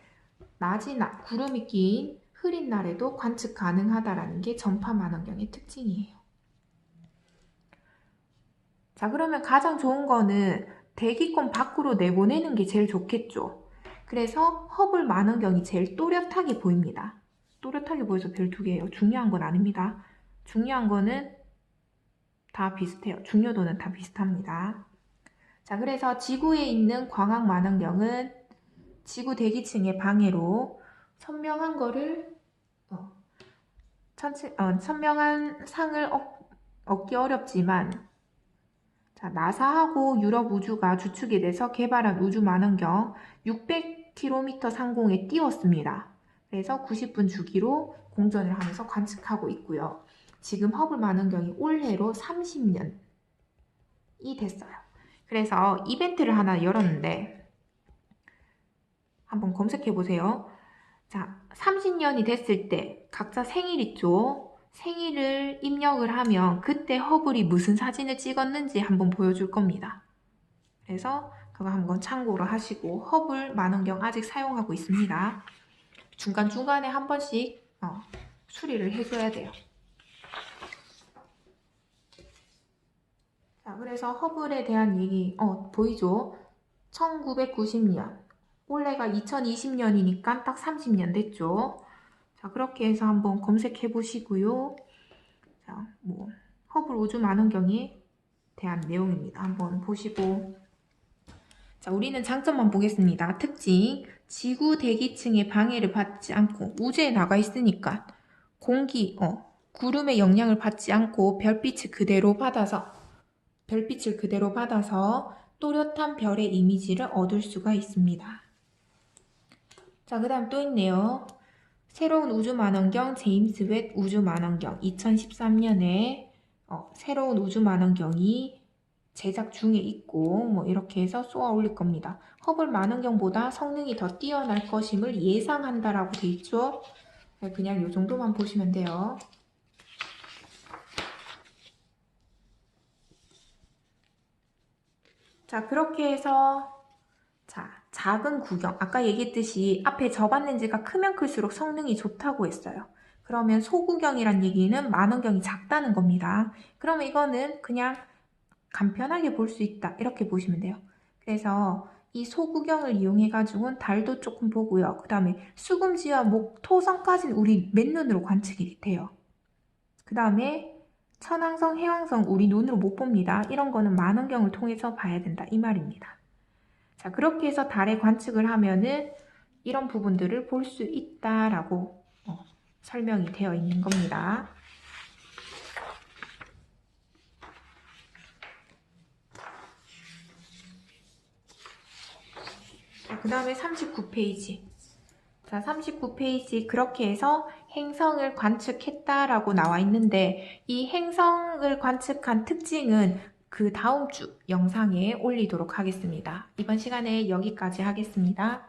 낮이나 구름이 낀 흐린 날에도 관측 가능하다는 게 전파망원경의 특징이에요. 자, 그러면 가장 좋은 거는 대기권 밖으로 내보내는 게 제일 좋겠죠. 그래서 허블 망원경이 제일 또렷하게 보입니다. 또렷하게 보여서 별 2개예요. 중요한 건 아닙니다. 중요한 거는 다 비슷해요. 중요도는 다 비슷합니다. 자, 그래서 지구에 있는 광학 망원경은 지구 대기층의 방해로 선명한 거를 선명한 상을 얻기 어렵지만 자, 나사하고 유럽 우주가 주축이 돼서 개발한 우주 망원경 600km 상공에 띄웠습니다. 그래서 90분 주기로 공전을 하면서 관측하고 있고요. 지금 허블 망원경이 올해로 30년이 됐어요. 그래서 이벤트를 하나 열었는데 한번 검색해 보세요. 자, 30년이 됐을 때 각자 생일 있죠? 생일을 입력을 하면 그때 허블이 무슨 사진을 찍었는지 한번 보여줄 겁니다. 그래서 그거 한번 참고로 하시고 허블 망원경 아직 사용하고 있습니다. 중간중간에 한 번씩 수리를 해줘야 돼요. 자, 그래서 허블에 대한 얘기 보이죠? 1990년 올해가 2020년이니까 딱 30년 됐죠. 자, 그렇게 해서 한번 검색해 보시고요. 자, 허블 우주 망원경에 대한 내용입니다. 한번 보시고. 자, 우리는 장점만 보겠습니다. 특징. 지구 대기층의 방해를 받지 않고 우주에 나가 있으니까 구름의 영향을 받지 않고 별빛을 그대로 받아서 또렷한 별의 이미지를 얻을 수가 있습니다. 자, 그 다음 또 있네요. 새로운 우주만원경 제임스 웹 우주만원경 2013년에 새로운 우주만원경이 제작 중에 있고 뭐 이렇게 해서 쏘아 올릴 겁니다. 허블 만원경보다 성능이 더 뛰어날 것임을 예상한다라고 돼 있죠. 그냥 이 정도만 보시면 돼요. 자, 그렇게 해서 작은 구경. 아까 얘기했듯이 앞에 저반 렌즈가 크면 클수록 성능이 좋다고 했어요. 그러면 소구경이란 얘기는 만원경이 작다는 겁니다. 그러면 이거는 그냥 간편하게 볼 수 있다. 이렇게 보시면 돼요. 그래서 이 소구경을 이용해가지고는 달도 조금 보고요. 그 다음에 수금지와 토성까지는 우리 맨눈으로 관측이 돼요. 그 다음에 천왕성, 해왕성 우리 눈으로 못 봅니다. 이런 거는 만원경을 통해서 봐야 된다. 이 말입니다. 자, 그렇게 해서 달에 관측을 하면은 이런 부분들을 볼 수 있다라고 설명이 되어 있는 겁니다. 그 다음에 39페이지. 자, 39페이지 그렇게 해서 행성을 관측했다라고 나와 있는데 이 행성을 관측한 특징은 그 다음 주 영상에 올리도록 하겠습니다. 이번 시간에 여기까지 하겠습니다.